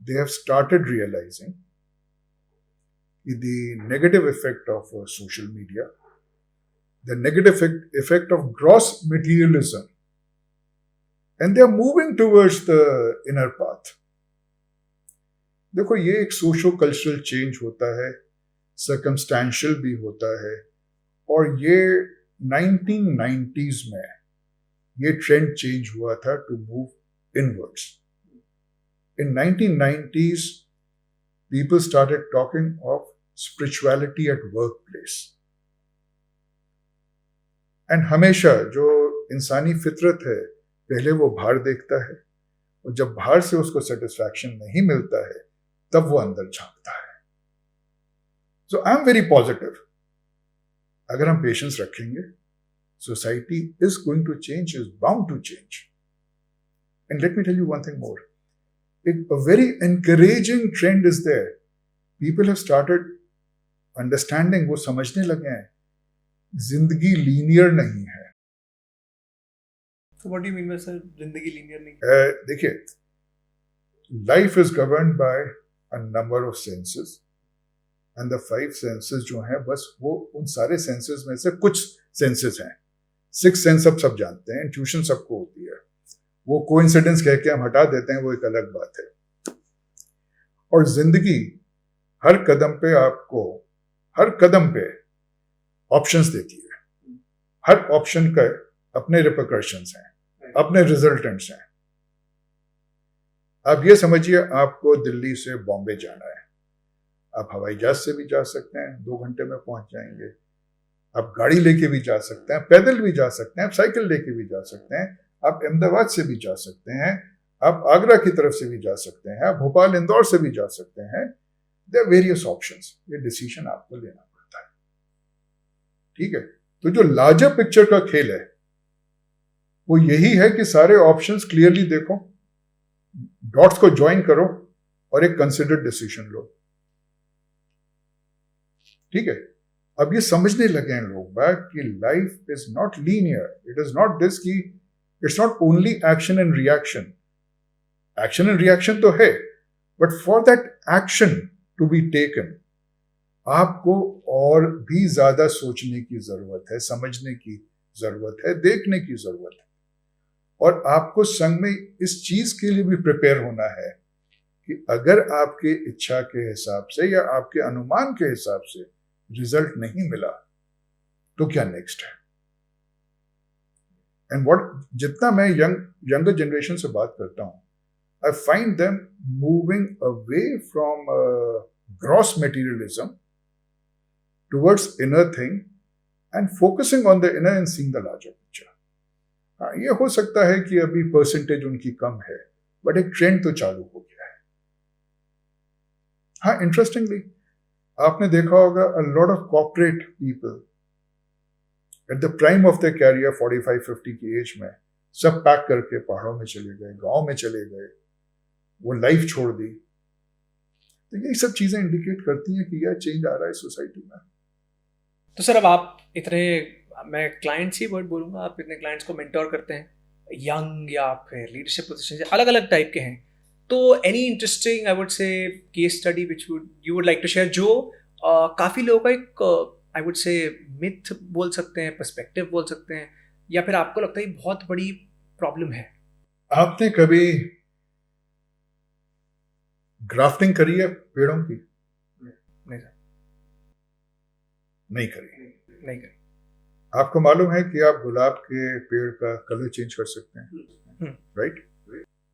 [SPEAKER 2] they have started realising the negative effect of social media, the negative effect of gross materialism, and they are moving towards the inner path. देखो, ये एक socio cultural change होता है, circumstantial भी होता है, और ये 1990s में ये ट्रेंड चेंज हुआ था to move inwards. In 1990s people started talking of spirituality at workplace, and हमेशा जो इंसानी फितरत है, पहले वो बाहर देखता है, और जब बाहर से उसको सेटिस्फैक्शन नहीं मिलता है तब वो अंदर झांकता है। So I am very positive. अगर हम पेशेंस रखेंगे, society is going to change, is bound to change. And let me tell you one thing more, a very encouraging trend is there. People have started understanding, वो समझने लगे हैं, जिंदगी linear नहीं है।
[SPEAKER 1] So what do you mean by sir, जिंदगी linear नहीं?
[SPEAKER 2] देखिए, life is governed by a number of senses, and the 5 senses जो हैं, बस वो उन सारे senses में से कुछ senses हैं। 6 sense सब जानते हैं, intuition सबको होती है, वो कोइंसिडेंस कह के हम हटा देते हैं, वो एक अलग बात है। और जिंदगी हर कदम पे आपको, हर कदम पे ऑप्शंस देती है। हर ऑप्शन का अपने रिपरकशंस हैं, अपने रिजल्टेंट्स हैं। आप ये समझिए आपको दिल्ली से बॉम्बे जाना है, आप हवाई जहाज से भी जा सकते हैं, 2 घंटे में पहुंच जाएंगे। आप गाड़ी लेके भी जा सकते हैं, पैदल भी जा सकते हैं, आप साइकिल लेके भी जा सकते हैं, आप अहमदाबाद से भी जा सकते हैं, आप आगरा की तरफ से भी जा सकते हैं, आप भोपाल इंदौर से भी जा सकते हैं। देयर वेरियस ऑप्शंस, ये डिसीजन आपको लेना पड़ता है। ठीक है, तो जो लार्जर पिक्चर का खेल है वो यही है कि सारे ऑप्शंस क्लियरली देखो, डॉट्स को ज्वाइन करो और एक कंसिडर्ड डिसीजन लो। ठीक है, अब ये समझने लगे हैं लोग बात कि life is not linear, it is not this कि it's not only action and reaction. Action and reaction तो है, but for that action to be taken आपको और भी ज्यादा सोचने की जरूरत है, समझने की जरूरत है, देखने की जरूरत है, और आपको संग में इस चीज के लिए भी प्रिपेयर होना है कि अगर आपके इच्छा के हिसाब से या आपके अनुमान के हिसाब से रिजल्ट नहीं मिला तो क्या नेक्स्ट है। एंड व्हाट, जितना मैं यंगर जनरेशन से बात करता हूं, I find them moving away from gross materialism towards inner thing and focusing on the inner and seeing the larger picture. हाँ, ये हो सकता है कि अभी परसेंटेज उनकी कम है, बट एक ट्रेंड तो चालू हो गया है। हाँ, इंटरेस्टिंगली आपने देखा होगा a lot of corporate people at the prime of their career 45-50 की एज में सब पैक करके पहाड़ों में चले गए, गांव में चले गए, वो लाइफ छोड़ दी। तो ये सब चीजें इंडिकेट करती हैं कि यह चेंज आ रहा है सोसाइटी में।
[SPEAKER 1] तो सर अब आप इतने, मैं क्लाइंट्स ही वर्ड बोलूँगा, आप इतने क्लाइंट्स को मेंटोर करते हैं, यंग या फिर लीडरशिप पोजीशन से अलग अलग टाइप के हैं, तो any interesting I would say case study which you would like to share जो काफ़ी लोगों का एक आई वुड से मिथ बोल सकते हैं, पर्सपेक्टिव बोल सकते हैं, या फिर आपको लगता है ये बहुत बड़ी प्रॉब्लम है?
[SPEAKER 2] आपने कभी ग्राफ्टिंग करी है पेड़ों की?
[SPEAKER 1] नहीं सर,
[SPEAKER 2] नहीं करी।
[SPEAKER 1] नहीं करी।
[SPEAKER 2] आपको मालूम है कि आप गुलाब के पेड़ का कलर चेंज कर सकते हैं, राइट?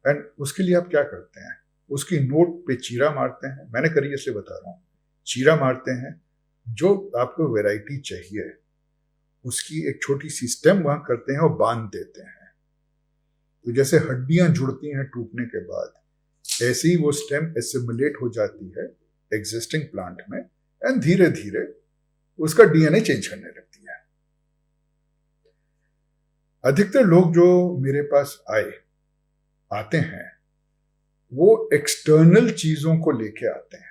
[SPEAKER 2] एंड उसके लिए आप क्या करते हैं? उसकी नोट पे चीरा मारते हैं। मैंने करी, इसलिए बता रहा हूँ। चीरा मारते हैं, जो आपको वैरायटी चाहिए उसकी एक छोटी सी स्टेम वहां करते हैं और बांध देते हैं। तो जैसे हड्डियां जुड़ती हैं टूटने के बाद, ऐसे ही वो स्टेम एसिमुलेट हो जाती है एग्जिस्टिंग प्लांट में, एंड धीरे धीरे उसका डीएनए चेंज करने लगती है। अधिकतर लोग जो मेरे पास आते हैं वो एक्सटर्नल चीजों को लेके आते हैं।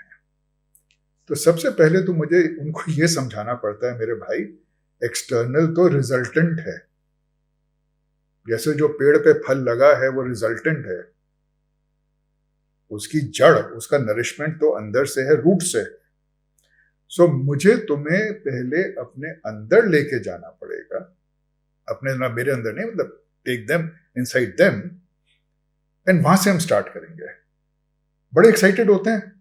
[SPEAKER 2] तो सबसे पहले तो मुझे उनको ये समझाना पड़ता है, मेरे भाई एक्सटर्नल तो रिजल्टेंट है। जैसे जो पेड़ पे फल लगा है वो रिजल्टेंट है, उसकी जड़, उसका नरिशमेंट तो अंदर से है, रूट से। सो मुझे तुम्हें पहले अपने अंदर लेके जाना पड़ेगा, अपने ना मेरे अंदर नहीं, मतलब take them inside them, and वहां से हम स्टार्ट करेंगे। बड़े एक्साइटेड होते हैं,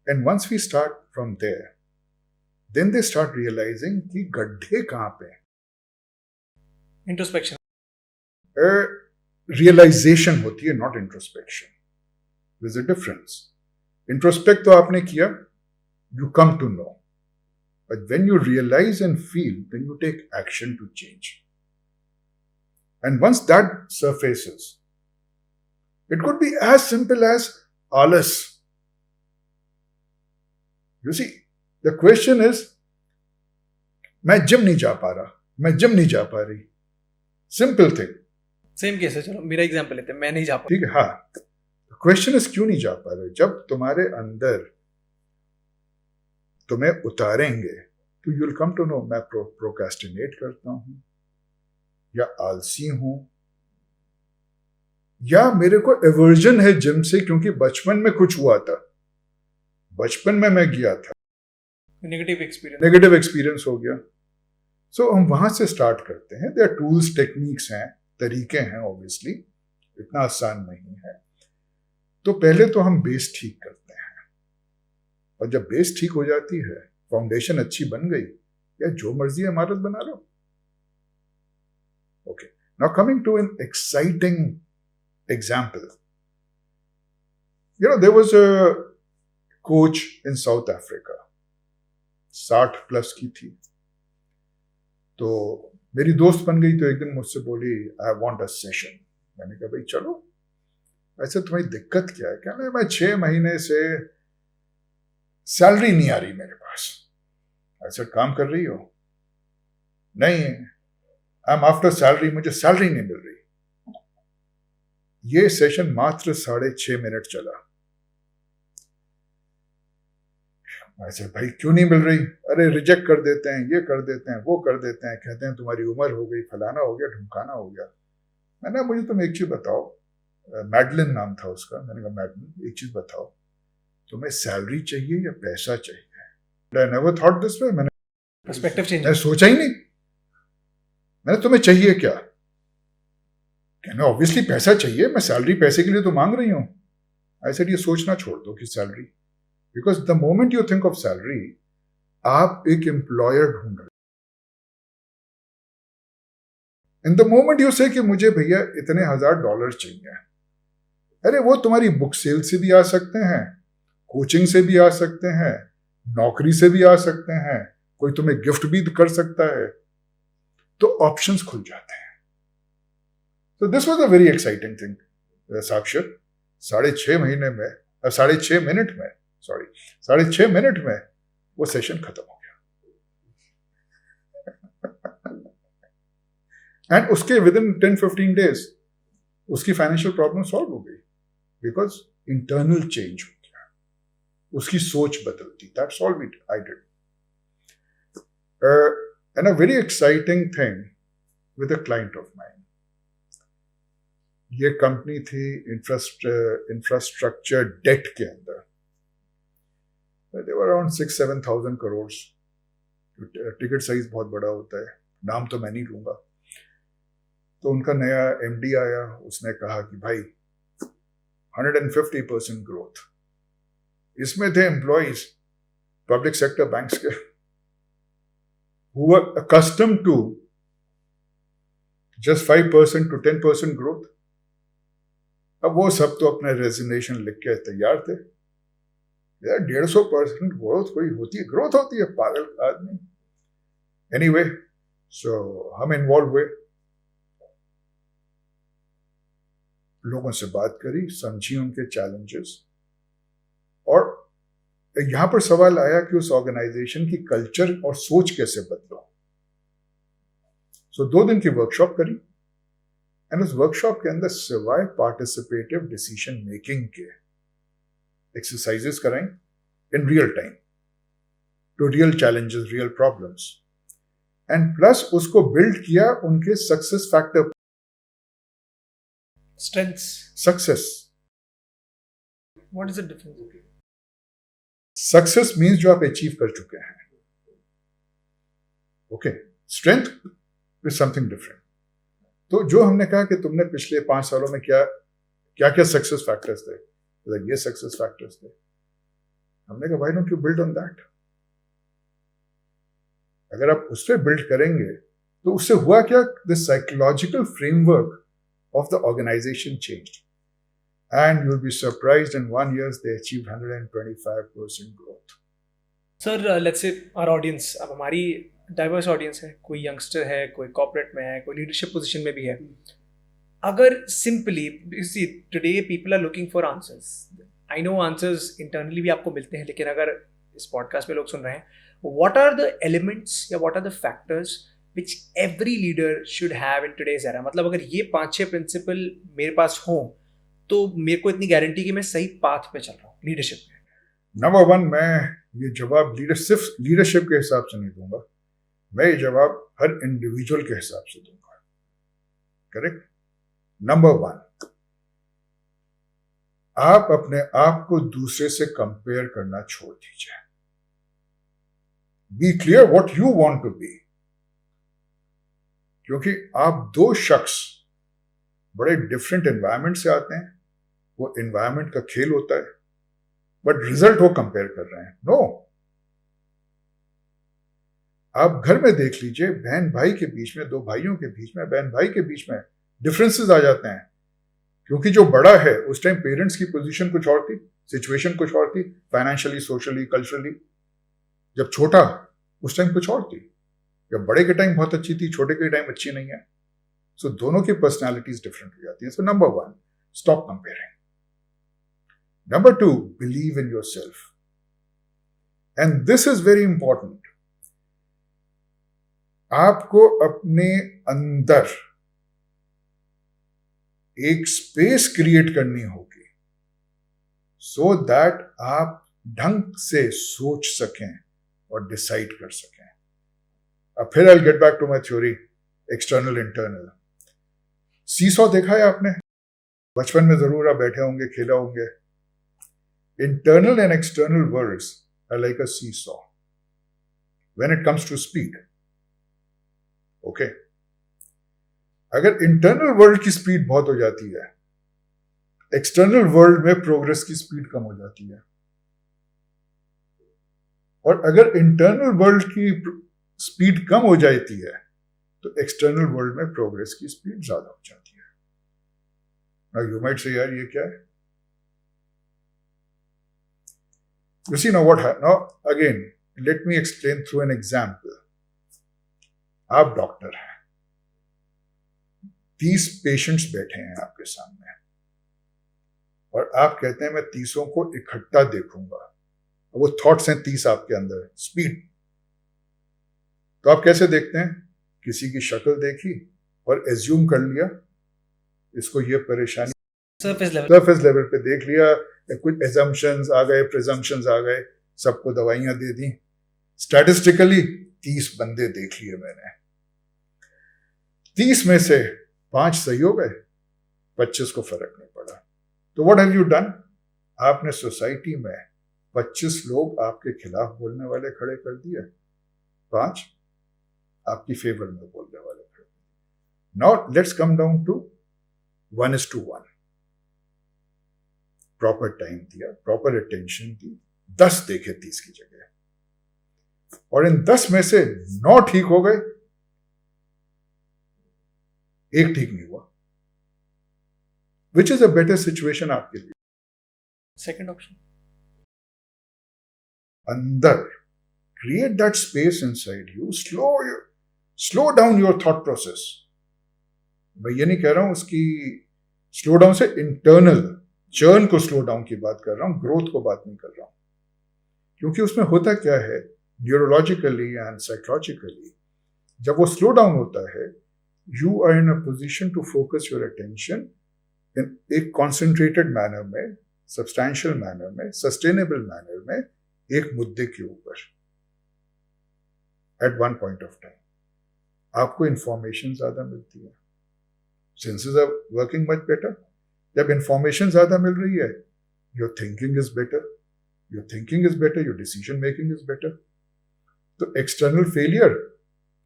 [SPEAKER 2] and once we start from there, then they start realising कि गड्ढे कहां पे हैं।
[SPEAKER 1] इंट्रोस्पेक्शन,
[SPEAKER 2] रियलाइजेशन होती है, not introspection. There is a difference. Introspect तो आपने किया, you come to know, but when you realize and feel, then you take action to change. And once that surfaces, it could be as simple as आलस. You see, the question is, मैं gym नहीं जा पा रहा, मैं gym नहीं जा पा रही, सिंपल थिंग।
[SPEAKER 1] सेम केस है, चलो मेरा एग्जांपल लेते हैं, मैं नहीं जा पा,
[SPEAKER 2] ठीक है, हाँ। क्वेश्चन इज क्यों नहीं जा पा रहे? जब तुम्हारे अंदर तुम्हें उतारेंगे तो यूल कम टू नो, मैं प्रोक्रेस्टिनेट करता हूं, या आलसी हूं, या मेरे को एवर्जन है जिम से क्योंकि बचपन में कुछ हुआ था, बचपन में मैं गया था, नेगेटिव एक्सपीरियंस हो गया। सो हम वहां से स्टार्ट करते हैं। देयर टूल्स, टेक्निक्स हैं, तरीके हैं, ऑब्वियसली इतना आसान नहीं है। तो पहले तो हम बेस ठीक करते हैं, और जब बेस ठीक हो जाती है, फाउंडेशन अच्छी बन गई, या जो मर्जी इमारत बना लो। Okay, now coming to an exciting example. there was a coach in South Africa, 60 plus की थी, तो मेरी दोस्त बन गई, तो एक दिन मुझसे बोली आई वांट अ सेशन। मैंने कहा भाई चलो, ऐसे तुम्हारी दिक्कत क्या है? कहने मैं 6 महीने से सैलरी नहीं आ रही मेरे पास। ऐसे काम कर रही हो? नहीं, आई एम आफ्टर सैलरी, मुझे सैलरी नहीं मिल रही। ये सेशन मात्र 6.5 मिनट चला। ऐसे भाई क्यों नहीं मिल रही? अरे रिजेक्ट कर देते हैं, ये कर देते हैं, वो कर देते हैं, कहते हैं तुम्हारी उम्र हो गई, फलाना हो गया, ढुमकाना हो गया। मैंने मुझे तुम एक चीज बताओ, मैडलिन नाम था उसका। मैंने कहा मैडलिन एक चीज बताओ, तुम्हें सैलरी चाहिए या पैसा चाहिए? I never thought this way. मैंने
[SPEAKER 1] पर्सपेक्टिव चेंज,
[SPEAKER 2] मैंने सोचा ही नहीं। मैंने तुम्हें चाहिए क्या? कहना ऑब्वियसली पैसा चाहिए, मैं सैलरी पैसे के लिए तो मांग रही हूं। आई सेड ये सोचना छोड़ दो कि salary, because the moment you think of salary, आप एक एम्प्लॉयर ढूंढ रहे। इन द मोमेंट यू से कि मुझे भैया इतने $1000 चाहिए, अरे वो तुम्हारी बुक सेल से भी आ सकते हैं, कोचिंग से भी आ सकते हैं, नौकरी से भी आ सकते हैं, कोई तुम्हें गिफ्ट भी कर सकता है, तो ऑप्शंस खुल जाते हैं। तो this was a very exciting thing साक्षर। 6.5 महीने में, 6.5 मिनट में, सॉरी 6.5 मिनट में वो सेशन खत्म हो गया। एंड उसके विद इन 10-15 डेज उसकी फाइनेंशियल प्रॉब्लम सॉल्व हो गई, बिकॉज इंटरनल चेंज हो गया, उसकी सोच बदलती। That's all I did. And a very exciting thing with a client of mine, ये कंपनी थी इंफ्रास्ट्रक्चर डेट के अंदर। They were around 6,000-7,000 crores। Ticket size बहुत बड़ा होता है, नाम तो मैं नहीं लूंगा। तो उनका नया एमडी आया, उसने कहा कि भाई 150% ग्रोथ। इसमें थे एम्प्लॉइज पब्लिक सेक्टर बैंक्स के, who were accustomed to just 5% to 10% growth. अब वो सब तो अपने रेजिग्नेशन लिख के तैयार थे। यार 150% ग्रोथ कोई होती है? ग्रोथ होती है, पागल आदमी। एनीवे, सो हम इन्वॉल्व हुए, लोगों से बात करी, समझी उनके चैलेंजेस, और यहां पर सवाल आया कि उस ऑर्गेनाइजेशन की कल्चर और सोच कैसे बदलो। सो 2 दिन की वर्कशॉप करी, एंड उस वर्कशॉप के अंदर सिवाय पार्टिसिपेटिव डिसीजन मेकिंग के एक्सरसाइजेस कराएं in real time to real challenges, real problems, and plus उसको बिल्ड किया उनके success factor,
[SPEAKER 1] strengths,
[SPEAKER 2] success.
[SPEAKER 1] What is the difference?
[SPEAKER 2] Success means जो आप अचीव कर चुके हैं, okay. Strength is something different. तो जो हमने कहा कि तुमने पिछले 5 सालों में क्या क्या सक्सेस फैक्टर्स थे, ये सक्सेस फैक्टर्स थे। हमने कहा why don't you build on that. अगर आप उस पर बिल्ड करेंगे तो उससे हुआ क्या, the psychological framework of the organization changed, and you'll be surprised in 1 year they achieved 125% growth.
[SPEAKER 1] Sir, let's say our audience, अब हमारी डाइवर्स ऑडियंस है, कोई यंगस्टर है, कोई कॉर्पोरेट में है, कोई लीडरशिप पोजीशन में भी है। अगर simply see today people are looking for answers, I know answers internally भी आपको मिलते हैं, लेकिन अगर इस पॉडकास्ट में लोग सुन रहे हैं, व्हाट आर द एलिमेंट्स या what are the factors which every leader should have in today's era? मतलब अगर ये 5-6 प्रिंसिपल मेरे पास हो तो मेरे को इतनी गारंटी कि मैं सही पाथ पे चल रहा हूँ लीडरशिप में।
[SPEAKER 2] नंबर 1, मैं ये जवाब सिर्फ लीडरशिप के हिसाब से नहीं दूंगा, मैं ये जवाब हर इंडिविजुअल के हिसाब से दूंगा। करेक्ट? नंबर 1, आप अपने आप को दूसरे से कंपेयर करना छोड़ दीजिए। Be clear what you want to be, क्योंकि आप 2 शख्स बड़े डिफरेंट एनवायरनमेंट से आते हैं, वो एनवायरनमेंट का खेल होता है, बट रिजल्ट वो कंपेयर कर रहे हैं। नो, आप घर में देख लीजिए, बहन भाई के बीच में, 2 भाइयों के बीच में, बहन भाई के बीच में डिफरेंसेस आ जाते हैं, क्योंकि जो बड़ा है उस टाइम पेरेंट्स की पोजीशन कुछ और थी, सिचुएशन कुछ और थी, फाइनेंशियली, सोशली, कल्चरली। जब छोटा उस टाइम कुछ और थी। जब बड़े के टाइम बहुत अच्छी थी, छोटे के टाइम अच्छी नहीं है। सो दोनों की पर्सनैलिटीज डिफरेंट हो जाती है। So number 1, stop comparing. Number 2, believe in your self. And this is very important. आपको अपने अंदर एक स्पेस क्रिएट करनी होगी सो दैट आप ढंग से सोच सकें और डिसाइड कर सकें। अब फिर I get back to my theory, external internal. Seesaw देखा है आपने? बचपन में जरूर आप बैठे होंगे, खेला होंगे। Internal and external worlds are like a seesaw when it comes to speed. Okay, अगर इंटरनल वर्ल्ड की स्पीड बहुत हो जाती है, एक्सटर्नल वर्ल्ड में प्रोग्रेस की स्पीड कम हो जाती है। और अगर इंटरनल वर्ल्ड की स्पीड कम हो जाती है तो एक्सटर्नल वर्ल्ड में प्रोग्रेस की स्पीड ज्यादा हो जाती है। नाउ यू माइट से, यार ये क्या है? You see now what happened? Now again, let me explain through an example. आप डॉक्टर हैं, 30 पेशेंट्स बैठे हैं आपके सामने और आप कहते हैं मैं 30 को इकट्ठा देखूंगा। वो थॉट्स हैं 30 आपके अंदर, स्पीड। तो आप कैसे देखते हैं? किसी की शक्ल देखी और एज्यूम कर लिया इसको ये परेशानी, सरफेस लेवल पे देख लिया, कुछ एजम्पशंस आ गए, प्रिजम्पशंस आ गए, सबको दवाइयां दे दी। स्टैटिस्टिकली 30 बंदे देख लिए मैंने, 30 में से 5 सही हो गए, 25 को फर्क नहीं पड़ा। तो व्हाट हैव यू डन? आपने सोसाइटी में 25 लोग आपके खिलाफ बोलने वाले खड़े कर दिए, 5 आपकी फेवर में बोलने वाले खड़े। Now let's come down to 1:1। Proper time दिया, प्रॉपर अटेंशन दी, 10 देखे 30 की जगह, और इन 10 में से 9 ठीक हो गए, 1 ठीक नहीं हुआ। Which is a better situation आपके लिए?
[SPEAKER 1] Second option.
[SPEAKER 2] अंदर create that space inside you, slow down your thought process. मैं ये नहीं कह रहा हूं उसकी स्लो डाउन से इंटरनल चर्न को स्लो डाउन की बात कर रहा हूं, ग्रोथ को बात नहीं कर रहा हूं। क्योंकि उसमें होता क्या है, न्यूरोलॉजिकली एंड साइकोलॉजिकली, जब वो स्लो डाउन होता है, you are in a position to focus your attention in एक कॉन्सेंट्रेटेड मैनर में, सब्सटैंशियल मैनर में, सस्टेनेबल मैनर में, एक मुद्दे के ऊपर at one point of time. आपको इंफॉर्मेशन ज्यादा मिलती है, senses are working much better. जब इंफॉर्मेशन ज्यादा मिल रही है, your thinking is better, your decision making is better. तो एक्सटर्नल फेलियर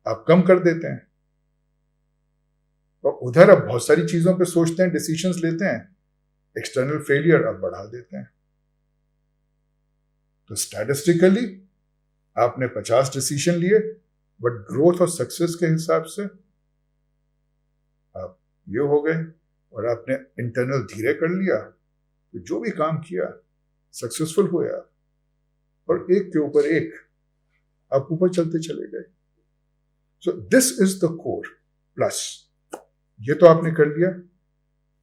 [SPEAKER 2] आप कम कर देते हैं और उधर अब बहुत सारी चीजों पे सोचते हैं, डिसीजंस लेते हैं, एक्सटर्नल फेलियर अब बढ़ा देते हैं। तो स्टैटिस्टिकली आपने 50 डिसीजन लिए, बट ग्रोथ और सक्सेस के हिसाब से आप ये हो गए, और आपने इंटरनल धीरे कर लिया, तो जो भी काम किया सक्सेसफुल हुए आप, और एक के ऊपर एक आप ऊपर चलते चले गए। सो this is the core plus. ये तो आपने कर लिया,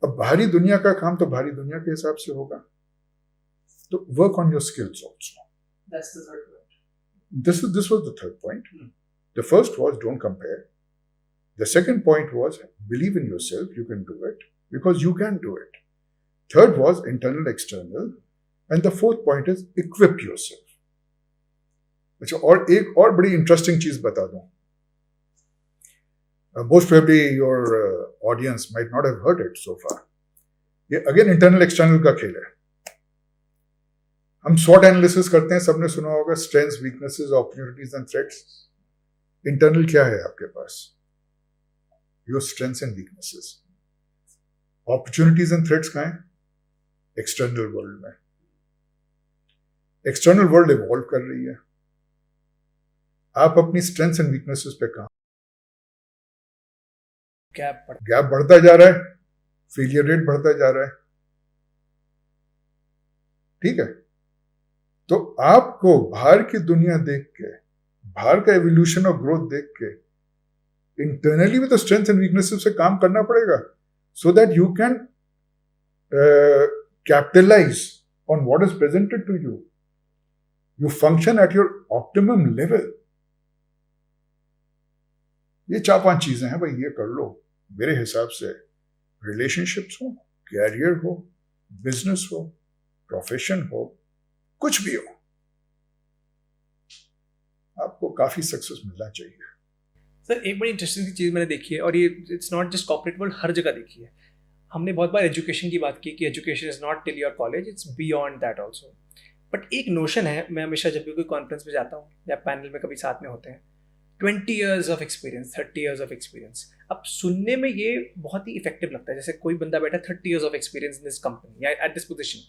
[SPEAKER 2] अब बाहरी दुनिया का काम तो बाहरी दुनिया के हिसाब से होगा। तो work on your skills also.
[SPEAKER 3] That's the third point.
[SPEAKER 2] This was the third point. The first was don't compare. The second point was believe in yourself, you can do it, because you can do it. Third was internal, external. And the fourth point is equip yourself. अच्छा, और एक और बड़ी interesting चीज बता दूं. Most probably your audience might not have heard it so far. ये again internal external का खेल है. हम SWOT एनालिसिस करते हैं, सबने सुना होगा, strengths, weaknesses, opportunities and threats. Internal क्या है आपके पास? Your strengths and weaknesses. Opportunities and threats कहाँ हैं? एक्सटर्नल वर्ल्ड में. एक्सटर्नल वर्ल्ड इवॉल्व कर रही है, आप अपनी स्ट्रेंथ्स एंड वीकनेसेस पे कहाँ?
[SPEAKER 1] गैप
[SPEAKER 2] बढ़ता जा रहा है. फेलियर रेट बढ़ता जा रहा है, ठीक है। तो आपको बाहर की दुनिया देख के, बाहर का एवोल्यूशन और ग्रोथ देख के, इंटरनली भी तो स्ट्रेंथ एंड वीकनेसेस से काम करना पड़ेगा, so that you can capitalise on what is presented to you. You function at your optimum level. ये 4-5 चीजें हैं भाई, ये कर लो. मेरे हिसाब से रिलेशनशिप्स हो, कैरियर हो, बिजनेस हो, प्रोफेशन हो, कुछ भी हो, आपको काफी सक्सेस मिलना चाहिए.
[SPEAKER 1] सर एक बड़ी इंटरेस्टिंग चीज़ मैंने देखी है, और ये it's not just corporate world, हर जगह देखी है. हमने बहुत बार एजुकेशन की बात की कि education is not till your college, it's beyond that also. But एक नोशन है, मैं हमेशा जब भी कोई कॉन्फ्रेंस में जाता हूँ या पैनल में कभी साथ में होते हैं, 20 years of experience, 30 years of experience. अब सुनने में ये बहुत ही इफेक्टिव लगता है, जैसे कोई बंदा बैठा 30 years of experience in this company या एट दिस पोजिशन.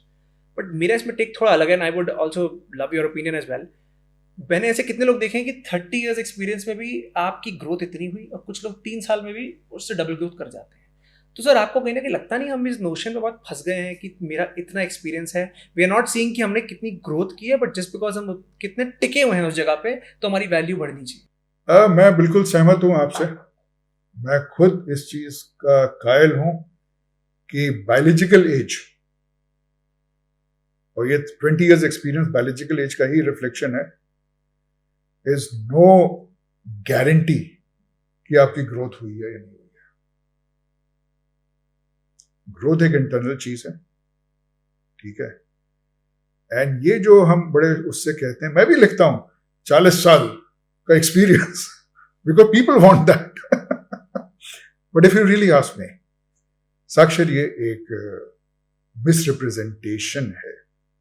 [SPEAKER 1] बट मेरा इसमें टेक थोड़ा अलग है, and I would also love your opinion as well. मैंने ऐसे कितने लोग देखे हैं कि 30 years एक्सपीरियंस में भी आपकी ग्रोथ इतनी हुई, और कुछ लोग 3 साल में भी उससे डबल ग्रोथ कर जाते हैं. तो सर आपको कहीं ना कहीं लगता नहीं हम इस नोशन में बहुत फंस गए हैं कि मेरा इतना एक्सपीरियंस है, वी आर नॉट सीइंग कि हमने कितनी ग्रोथ की है, बट जस्ट बिकॉज हम कितने टिके हुए हैं उस जगह पे, तो हमारी वैल्यू बढ़नी चाहिए.
[SPEAKER 2] मैं बिल्कुल सहमत हूं आपसे. मैं खुद इस चीज का कायल हूं कि बायोलॉजिकल एज, और ये 20 years एक्सपीरियंस बायोलॉजिकल एज का ही रिफ्लेक्शन है, इज नो गारंटी कि आपकी ग्रोथ हुई है या नहीं हुई है. ग्रोथ एक इंटरनल चीज है, ठीक है. एंड ये जो हम बड़े उससे कहते हैं, मैं भी लिखता हूं 40 साल का experience, because people want that. But if you really ask me, साक्षर, ये एक मिसरिप्रेजेंटेशन है.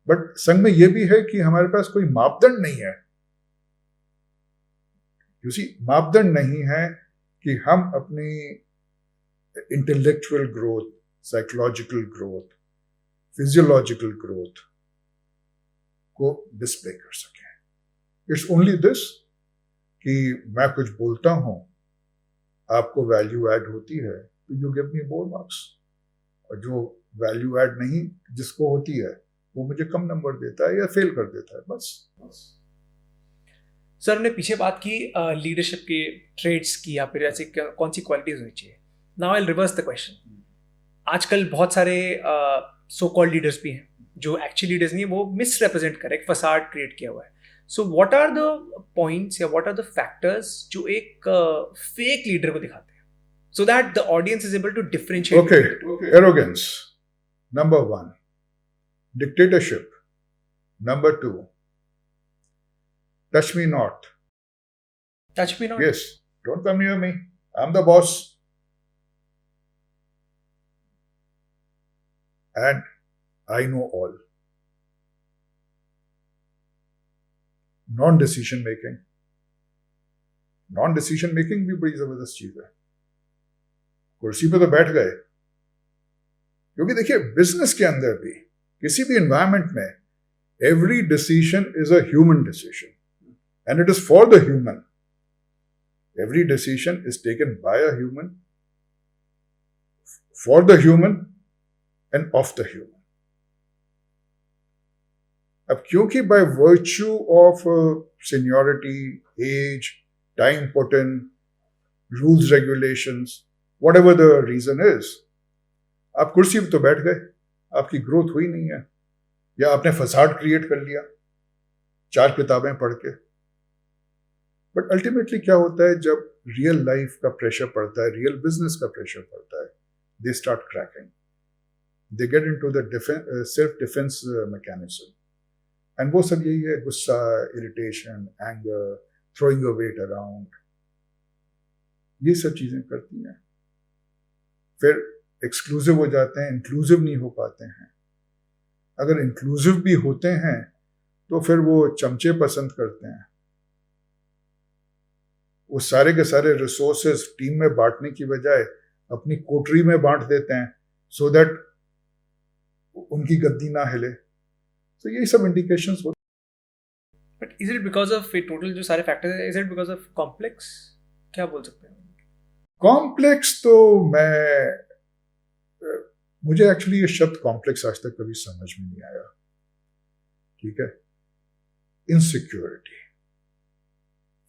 [SPEAKER 2] बट संग में ये भी है कि हमारे पास कोई मापदंड नहीं है. यू सी, मापदंड नहीं है कि हम अपनी intellectual growth, psychological growth, physiological growth को डिस्प्ले कर सकें. इट्स ओनली दिस कि मैं कुछ बोलता हूं, आपको वैल्यू ऐड होती है, तो you give me more marks, और जो वैल्यू ऐड नहीं जिसको होती है, वो मुझे कम नंबर देता है या फेल कर देता है, बस.
[SPEAKER 1] सर हमने पीछे बात की लीडरशिप के ट्रेड्स की, या फिर ऐसी कौन सी क्वालिटीज होनी चाहिए. Now I reverse the question. आजकल बहुत सारे सो कॉल्ड लीडर्स भी हैं जो एक्चुअली लीडर्स नहीं है, वो मिस रिप्रेजेंट कर, एक फसाड क्रिएट किया हुआ है. So what are the points या व्हाट आर द फैक्टर्स जो एक फेक लीडर को दिखाते हैं, so that the audience is able to differentiate.
[SPEAKER 2] Okay, arrogance number 1, dictatorship number 2, touch me not.
[SPEAKER 1] Touch me not?
[SPEAKER 2] Yes, don't come near me, I'm the boss. And I know all. Non-decision making. Non-decision making भी बड़ी जबरदस्त चीज है. कुर्सी पे तो बैठ गए, क्योंकि देखिए बिजनेस के अंदर भी, किसी भी एनवायरमेंट में, every decision is a human decision. And it is for the human. Every decision is taken by a human, for the human, and of the human. अब क्योंकि by virtue of seniority, age, time put in, rules, regulations, whatever the reason is, आप कुर्सी पे तो बैठ गए, आपकी growth हुई नहीं है, या आपने फसाड क्रिएट कर लिया 4 किताबें पढ़ के. बट अल्टीमेटली क्या होता है, जब रियल लाइफ का प्रेशर पड़ता है, रियल बिजनेस का प्रेशर पड़ता है, they start cracking, they get into the self defence mechanism. And वो सब यही है, गुस्सा, irritation, anger, throwing your weight around, ये सब चीजें करती हैं. फिर एक्सक्लूसिव हो जाते हैं, इंक्लूसिव नहीं हो पाते हैं. अगर इंक्लूसिव भी होते हैं तो फिर वो चमचे पसंद करते हैं. वो सारे के सारे रिसोर्सेज टीम में बांटने की बजाय अपनी कोठरी में बांट देते हैं, सो दैट उनकी गद्दी ना हिले. तो यही सब इंडिकेशंस होते हैं.
[SPEAKER 1] But is it because of total जो सारे फैक्टर्स है, is it because of complex, क्या बोल सकते हैं?
[SPEAKER 2] कॉम्प्लेक्स तो मैं मुझे एक्चुअली ये शब्द कॉम्प्लेक्स आज तक कभी समझ में नहीं आया, ठीक है। Insecurity,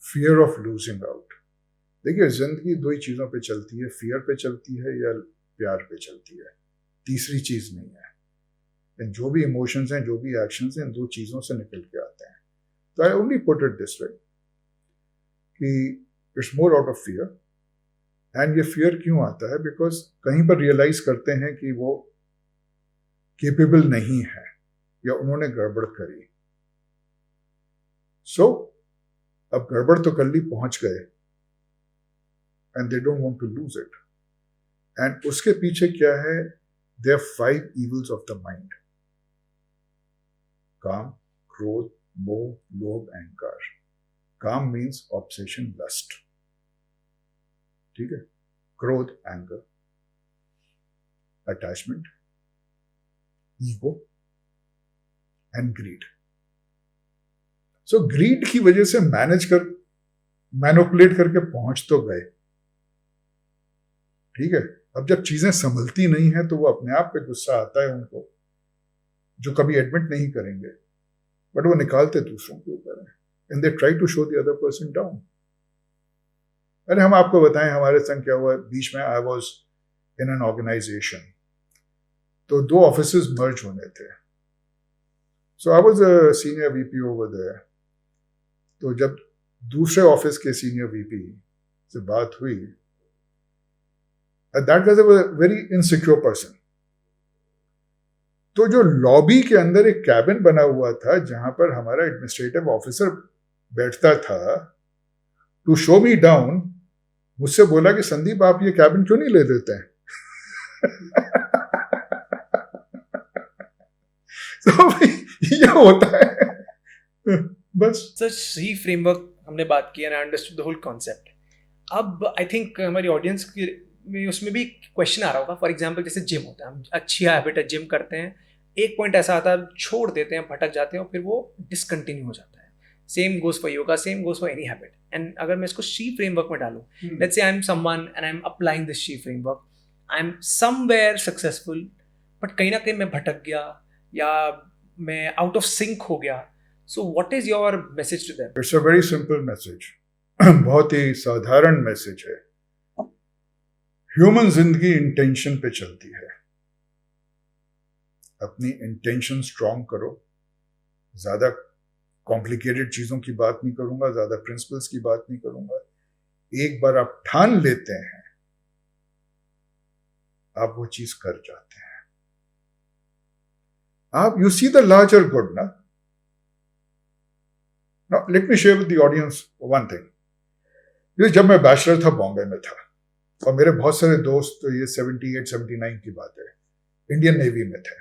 [SPEAKER 2] fear of losing out. देखिए जिंदगी दो ही चीजों पे चलती है, फियर पे चलती है या प्यार पे चलती है, तीसरी चीज नहीं है। जो भी इमोशंस हैं, जो भी एक्शंस हैं, इन दो चीजों से निकल के आते हैं। तो I only put it this way कि it's more out of fear. And ये फियर क्यों आता है? बिकॉज कहीं पर रियलाइज करते हैं कि वो केपेबल नहीं है या उन्होंने गड़बड़ करी। सो अब गड़बड़ तो कर ली, पहुंच गए, and they don't want to lose it. And उसके पीछे क्या है? There 5 evils of the mind: काम, क्रोध, मोह, लोभ, अहंकार। काम मीन्स ऑब्सेशन, लस्ट, ठीक है। क्रोध, anger, attachment, ego and greed. So greed की वजह से मैनिपुलेट करके पहुंच तो गए, ठीक है। अब जब चीजें संभलती नहीं है तो वो अपने आप पे गुस्सा आता है उनको, जो कभी एडमिट नहीं करेंगे, बट वो निकालते दूसरों के ऊपर है, and they try to show the other person down. अरे हम आपको बताएं हमारे संग क्या हुआ। बीच में I was in an organisation, तो 2 ऑफिसेज मर्ज होने थे। So I was a senior VP over there. तो जब दूसरे ऑफिस के सीनियर वीपी से बात हुई, that was a very insecure person. तो जो लॉबी के अंदर एक कैबिन बना हुआ था जहां पर हमारा एडमिनिस्ट्रेटिव ऑफिसर बैठता था, टू शो मी डाउन मुझसे बोला कि संदीप आप ये कैबिन क्यों नहीं ले देते हैं? तो ये होता है बस।
[SPEAKER 1] सर सी फ्रेमवर्क हमने बात की and I understood the whole concept. अब आई थिंक हमारी ऑडियंस की में उसमें भी क्वेश्चन आ रहा होगा। फॉर एग्जांपल जैसे जिम होता है, हम अच्छी हैबिट है, जिम करते हैं, एक पॉइंट ऐसा आता है छोड़ देते हैं, भटक जाते हैं और फिर वो डिसकंटिन्यू हो जाता है। Same goes for yoga, same goes for any habit. And अगर मैं इसको शी फ्रेमवर्क में डालूं, let's say I am someone and I am applying this she framework, I am somewhere successful, but कहीं ना कहीं मैं भटक गया या मैं आउट ऑफ सिंक हो गया। So what is your message to them?
[SPEAKER 2] It's a very simple message, बहुत ही साधारण मैसेज है। ह्यूमन जिंदगी इंटेंशन पे चलती है। अपनी इंटेंशन स्ट्रांग करो। ज्यादा कॉम्प्लिकेटेड चीजों की बात नहीं करूंगा, ज्यादा प्रिंसिपल्स की बात नहीं करूंगा। एक बार आप ठान लेते हैं, आप वो चीज कर जाते हैं। आप you see the larger good ना। Now let me share with the audience one thing. ये जब मैं बैचलर था, बॉम्बे में था, और मेरे बहुत सारे दोस्त, तो ये 78-79 की बात है, इंडियन नेवी में थे।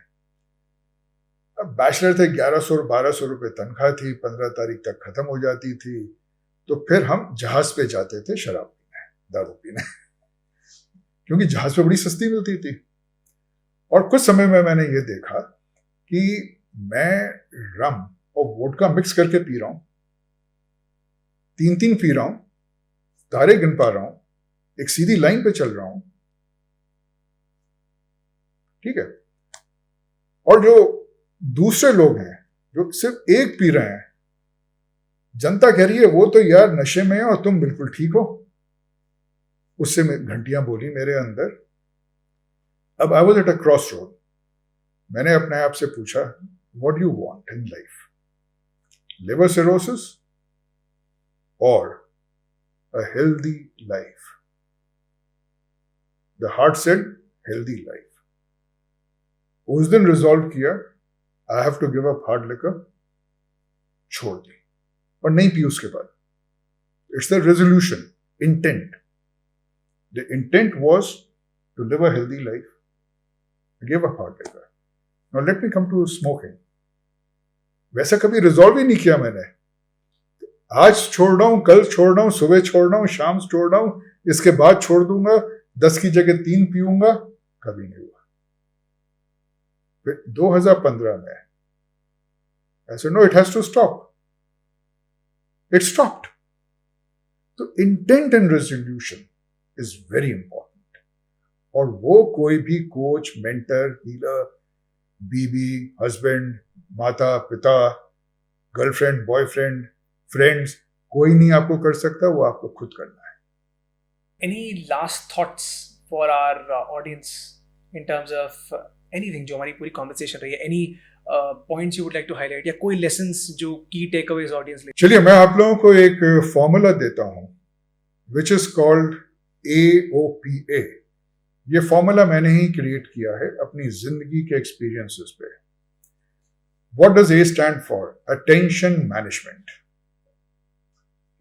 [SPEAKER 2] अब बैचलर थे, 1100 और 1200 रुपए तनख्वाह थी, 15 तारीख तक खत्म हो जाती थी। तो फिर हम जहाज पे जाते थे शराब पीने, दारू पीने, क्योंकि जहाज पे बड़ी सस्ती मिलती थी। और कुछ समय में मैंने ये देखा कि मैं रम और वोडका मिक्स करके पी रहा हूं, 3-3 पी रहा हूं, तारे गिन पा रहा हूं, एक सीधी लाइन पे चल रहा हूं, ठीक है। और जो दूसरे लोग हैं जो सिर्फ एक पी रहे हैं, जनता कह रही है वो तो यार नशे में है और तुम बिल्कुल ठीक हो। उससे घंटियां बोली मेरे अंदर। अब I was at a cross road. मैंने अपने आप से पूछा, what do you want in life? Liver cirrhosis और a healthy life? The heart said healthy life. उस दिन रिजॉल्व किया, I have to give up hard liquor, छोड़ दी और नहीं पी उसके बाद। It's the resolution, intent. The intent was to live a healthy life, give up hard liquor. Now let me come to smoking. वैसा कभी रिजॉल्व ही नहीं किया मैंने, आज छोड़ रहा हूं, कल छोड़ रहा हूं, सुबह छोड़ रहा हूं, शाम छोड़ रहा हूं, इसके बाद छोड़ दूंगा, 10 की जगह 3 पीऊंगा, कभी नहीं हुआ। फिर 2015 में ऐसे no, it has to stop, it stopped. तो intent and resolution is very important. और वो कोई भी कोच, मेंटर, हीलर, बीवी, हस्बैंड, माता, पिता, गर्लफ्रेंड, बॉयफ्रेंड, फ्रेंड्स, कोई नहीं आपको कर सकता, वो आपको खुद करना है।
[SPEAKER 1] Any last thoughts for our audience in terms of anything जो हमारी पूरी conversation रही है, any points you would like to highlight या कोई lessons जो key takeaways audience ले?
[SPEAKER 2] चलिए मैं आप लोगों को एक फॉर्मूला देता हूं विच इज कॉल्ड AOPA। ये फॉर्मूला मैंने ही क्रिएट किया है अपनी जिंदगी के एक्सपीरियंसेस पे। What does A stand for? Attention management.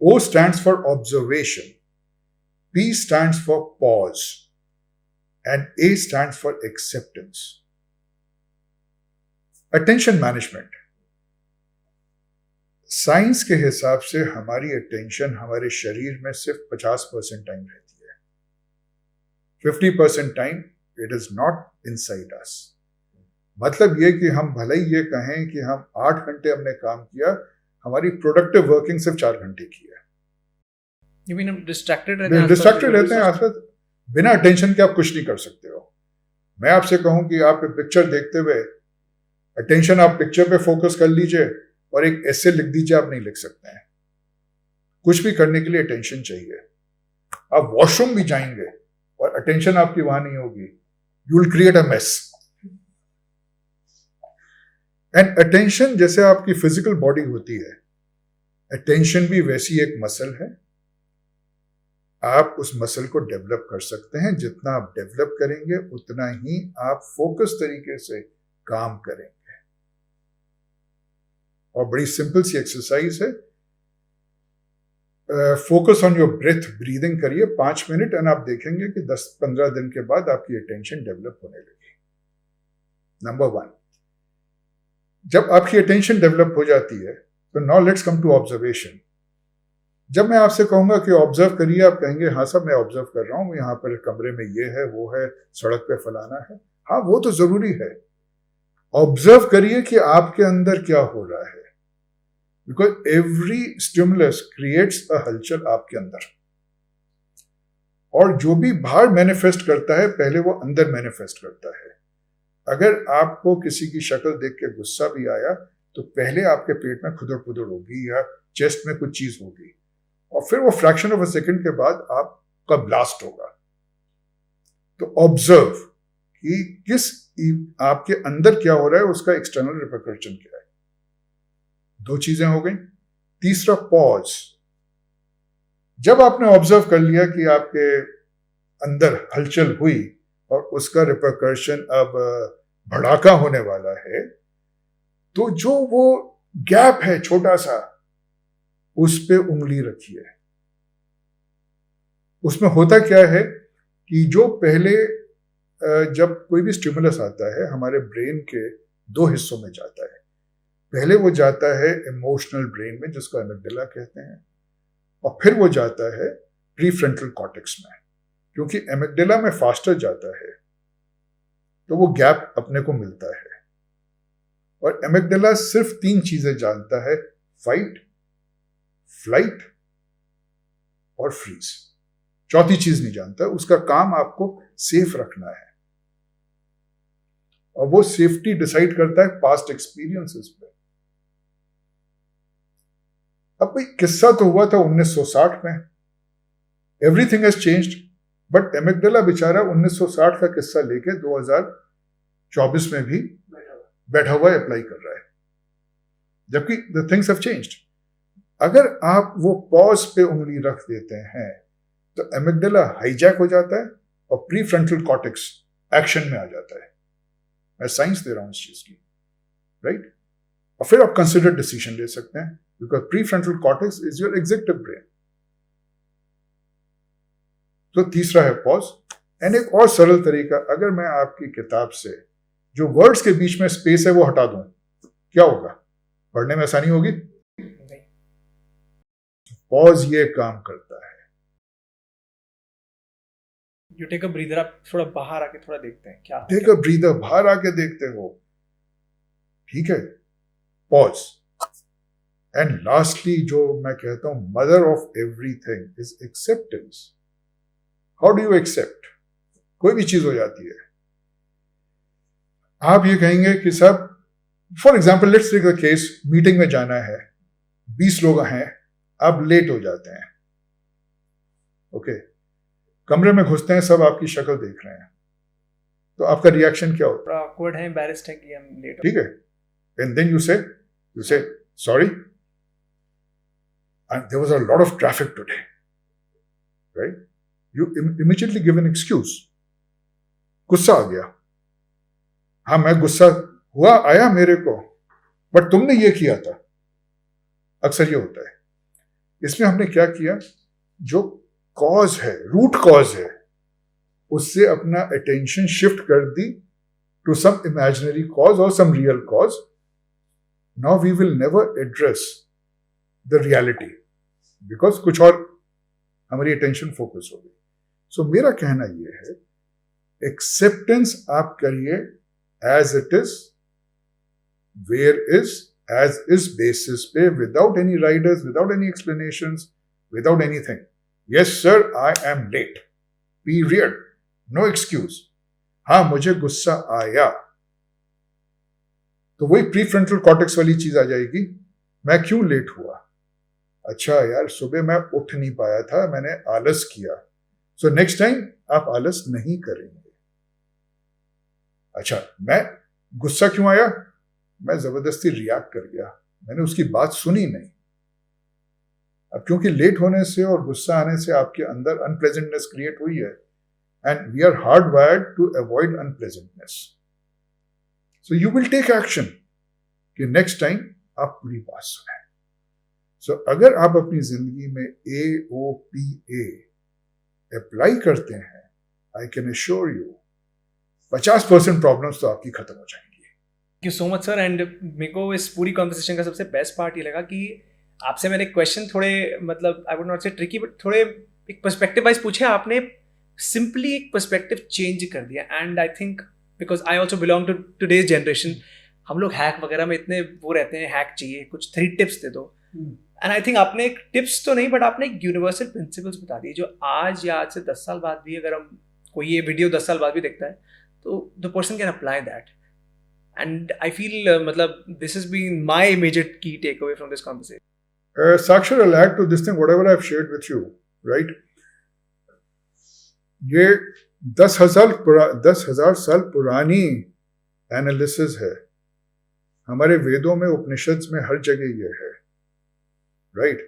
[SPEAKER 2] O stands for observation. P stands for pause. And A stands for acceptance. Attention management. Science के हिसाब से हमारी अटेंशन हमारे शरीर में सिर्फ 50% टाइम रहती है। 50% time it is not inside us. मतलब ये कि हम भले ही ये कहें कि हम 8 घंटे हमने काम किया, हमारी प्रोडक्टिव वर्किंग सिर्फ 4 घंटे की है।
[SPEAKER 1] You mean हम distracted रहते हैं?
[SPEAKER 2] डिस्ट्रैक्टेड रहते हैं आसपास, बिना अटेंशन के आप कुछ नहीं कर सकते हो। मैं आपसे कहूं कि आप पिक्चर देखते हुए अटेंशन आप पिक्चर पे फोकस कर लीजिए और एक ऐसे लिख दीजिए, आप नहीं लिख सकते हैं। कुछ भी करने के लिए अटेंशन चाहिए। आप वॉशरूम भी जाएंगे और अटेंशन आपकी वहां नहीं होगी, you will create a mess. And attention जैसे आपकी फिजिकल बॉडी होती है, अटेंशन भी वैसी एक मसल है। आप उस मसल को डेवलप कर सकते हैं। जितना आप डेवलप करेंगे उतना ही आप फोकस तरीके से काम करेंगे। और बड़ी सिंपल सी एक्सरसाइज है। Focus on your breath, breathing करिए 5 मिनट एंड आप देखेंगे कि 10-15 दिन के बाद आपकी अटेंशन डेवलप होने लगी। नंबर 1, जब आपकी अटेंशन डेवलप हो जाती है तो now let's come to observation. जब मैं आपसे कहूंगा कि ऑब्जर्व करिए, आप कहेंगे हाँ साहब मैं ऑब्जर्व कर रहा हूं, यहाँ पर कमरे में ये है, वो है, सड़क पे फलाना है। हाँ वो तो जरूरी है। ऑब्जर्व करिए कि आपके अंदर क्या हो रहा है, because every stimulus creates a हलचल आपके अंदर। और जो भी बाहर मैनिफेस्ट करता है पहले वो अंदर मैनिफेस्ट करता है। अगर आपको किसी की शक्ल देख के गुस्सा भी आया तो पहले आपके पेट में खुदर खुदर होगी या चेस्ट में कुछ चीज होगी, और फिर वो फ्रैक्शन ऑफ अ सेकंड के बाद आपका ब्लास्ट होगा। तो ऑब्जर्व कि किस आपके अंदर क्या हो रहा है, उसका एक्सटर्नल रिपरकशन क्या है। 2 चीजें हो गई। तीसरा पॉज। जब आपने ऑब्जर्व कर लिया कि आपके अंदर हलचल हुई और उसका रिपरकशन अब भड़ाका होने वाला है, तो जो वो गैप है छोटा सा, उस पे उंगली रखिए। उसमें होता क्या है कि जो पहले जब कोई भी स्टिमुलस आता है हमारे ब्रेन के 2 हिस्सों में जाता है। पहले वो जाता है इमोशनल ब्रेन में जिसको एमिगडाला कहते हैं, और फिर वो जाता है प्रीफ्रंटल कॉर्टेक्स में। क्योंकि एमिगडाला में फास्टर जाता है तो वो गैप अपने को मिलता है। और एमिगडाला सिर्फ 3 चीजें जानता है, फाइट, फ्लाइट और फ्रीज। चौथी चीज नहीं जानता। उसका काम आपको सेफ रखना है, और वो सेफ्टी डिसाइड करता है पास्ट एक्सपीरियंसेस पे। अब भाई किस्सा तो हुआ था 1960 में, everything has changed, but amygdala बेचारा 1960 का किस्सा लेके 2024 में भी बैठा हुआ अप्लाई कर रहा है, जबकि द थिंग्स हैव चेंज्ड। अगर आप वो पॉज पे उंगली रख देते हैं तो एमिगडाला हाईजैक हो जाता है और प्रीफ्रंटल कॉर्टेक्स एक्शन में आ जाता है। मैं साइंस दे रहा हूं इस चीज की, राइट? और फिर आप कंसिडर्ड डिसीजन ले सकते हैं, because prefrontal cortex is your executive brain. तो तीसरा है पॉज। एंड एक और सरल तरीका, अगर मैं आपकी किताब से जो वर्ड्स के बीच में स्पेस है वो हटा दूं, क्या होगा? पढ़ने में आसानी होगी? पॉज ये काम करता है।
[SPEAKER 1] यू टेक अ ब्रीदर, आप थोड़ा बाहर आके थोड़ा देखते हैं क्या।
[SPEAKER 2] टेक अ ब्रीदर, बाहर आके देखते हो, ठीक है? पॉज। एंड लास्टली जो मैं कहता हूं mother of everything is acceptance. How do you accept? कोई भी चीज हो जाती है। आप ये कहेंगे कि साहब, for example let's take the case, meeting में जाना है, 20 लोग हैं, आप लेट हो जाते हैं, ओके, कमरे में घुसते हैं, सब आपकी शक्ल देख रहे हैं, तो आपका रिएक्शन क्या होता
[SPEAKER 1] है? ऑकवर्ड है, एम्बैरेस्ड है कि हम लेट,
[SPEAKER 2] ठीक है, एंड देन यू से sorry, and there was a lot of traffic today, right? You immediately give an excuse. गुस्सा आ गया, हाँ मैं गुस्सा हुआ, आया मेरे को, बट तुमने ये किया था। अक्सर ये होता है। इसमें हमने क्या किया, जो कॉज है, रूट कॉज है, उससे अपना अटेंशन शिफ्ट कर दी टू सम इमेजिनरी कॉज और some real cause. Now we will never address the reality because कुछ और हमारी अटेंशन फोकस हो गई. सो मेरा कहना यह है, एक्सेप्टेंस आप करिए as it is, where is, as is basis पे, without any riders, without any explanations, without anything. Yes sir, I am late. Period. No excuse. हाँ मुझे गुस्सा आया, तो वही प्रीफ्रंटल कॉर्टेक्स वाली चीज आ जाएगी, मैं क्यों लेट हुआ, अच्छा यार सुबह मैं उठ नहीं पाया था, मैंने आलस किया, सो नेक्स्ट टाइम आप आलस नहीं करेंगे. अच्छा मैं गुस्सा क्यों आया, मैं जबरदस्ती रिएक्ट कर गया, मैंने उसकी बात सुनी नहीं. अब क्योंकि लेट होने से और गुस्सा आने से आपके अंदर अनप्लेजेंटनेस क्रिएट हुई है, and we are hard wired to avoid unpleasantness. So you will take action कि नेक्स्ट टाइम आप पूरी बात सुने. सो अगर आप अपनी जिंदगी में AOPA अप्लाई करते हैं, I can assure you 50% problems तो आपकी खत्म हो जाएंगी.
[SPEAKER 1] Thank you so much sir. And मेरे को इस पूरी कॉन्वर्सेशन का सबसे बेस्ट पार्ट ये लगा कि आपसे मैंने क्वेश्चन थोड़े, मतलब आई वुड नॉट से ट्रिकी, बट थोड़े एक पर्सपेक्टिव वाइज पूछे, आपने सिंपली एक पर्सपेक्टिव चेंज कर दिया. And I think because I also belong to today's generation, हम लोग हैक वगैरह में इतने वो रहते हैं, हैक चाहिए, कुछ 3 टिप्स दे दो. एंड आई थिंक आपने एक टिप्स तो नहीं, बट आपने एक यूनिवर्सल प्रिंसिपल्स बता दिए जो आज या आज से 10 साल बाद भी, अगर हम कोई ये वीडियो 10 साल बाद भी देखता है, तो the person can apply that. And I feel, this has been my major key takeaway from this conversation.
[SPEAKER 2] Sakshar, I'll add to this thing whatever I've shared with you, right? ये 10,000 साल पुरानी analysis है, हमारे वेदों में, उपनिषद्स में, हर जगह ये है, right?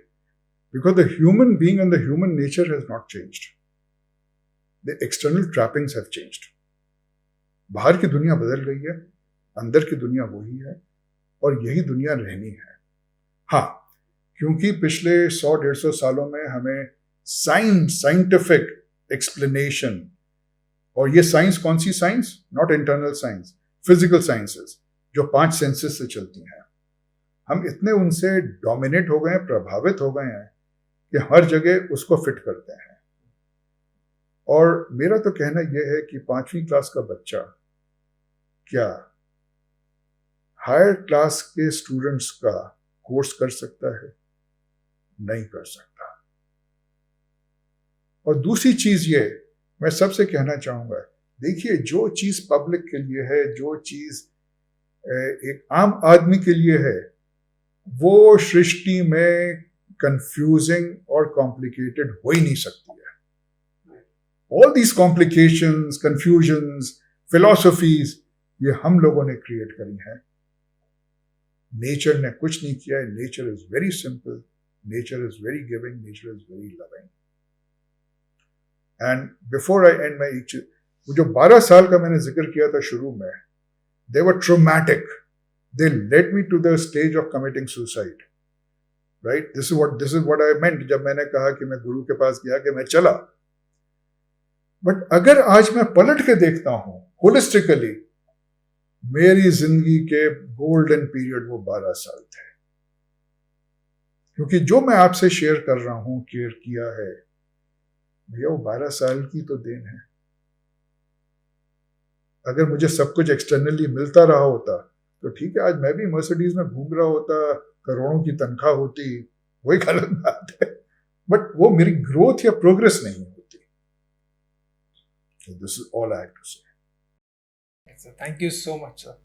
[SPEAKER 2] Because the human being and the human nature has not changed. The external trappings have changed. बाहर की दुनिया बदल गई है, अंदर की दुनिया वही है, और यही दुनिया रहनी है. हाँ, क्योंकि पिछले 100-150 सालों में हमें साइंटिफिक एक्सप्लेनेशन, और ये साइंस कौन सी science, not internal science, physical sciences जो 5 सेंसेस से चलती हैं, हम इतने उनसे डोमिनेट हो गए हैं, प्रभावित हो गए हैं कि हर जगह उसको फिट करते हैं. और मेरा तो कहना यह है कि 5वीं क्लास का बच्चा क्या हायर क्लास के स्टूडेंट्स का कोर्स कर सकता है? नहीं कर सकता. और दूसरी चीज ये मैं सबसे कहना चाहूंगा, देखिए जो चीज पब्लिक के लिए है, जो चीज एक आम आदमी के लिए है, वो सृष्टि में कंफ्यूजिंग और कॉम्प्लिकेटेड हो ही नहीं सकती है. All these complications, confusions, philosophies, ये हम लोगों ने क्रिएट करी हैं. नेचर ने कुछ नहीं किया है. Nature is very simple, nature is very giving, nature is very loving. And before I and my चीज, वो जो 12 साल का मैंने जिक्र किया था शुरू में, they were traumatic, they led me to the stage of committing suicide, right? This is what I meant जब मैंने कहा कि मैं गुरु के पास गया, कि मैं चला. बट अगर आज मैं पलट के देखता हूं होलिस्टिकली, मेरी जिंदगी के गोल्डन पीरियड वो 12 साल थे. क्योंकि जो मैं आपसे शेयर कर रहा हूं, केयर किया है, भैया वो 12 साल की तो देन है. अगर मुझे सब कुछ एक्सटर्नली मिलता रहा होता तो ठीक है, आज मैं भी मर्सिडीज में घूम रहा होता, करोड़ों की तनख्वाह होती, वही गलत बात है. बट वो मेरी ग्रोथ या प्रोग्रेस नहीं होती. So this is all I have to say.
[SPEAKER 1] Thank you so much, sir.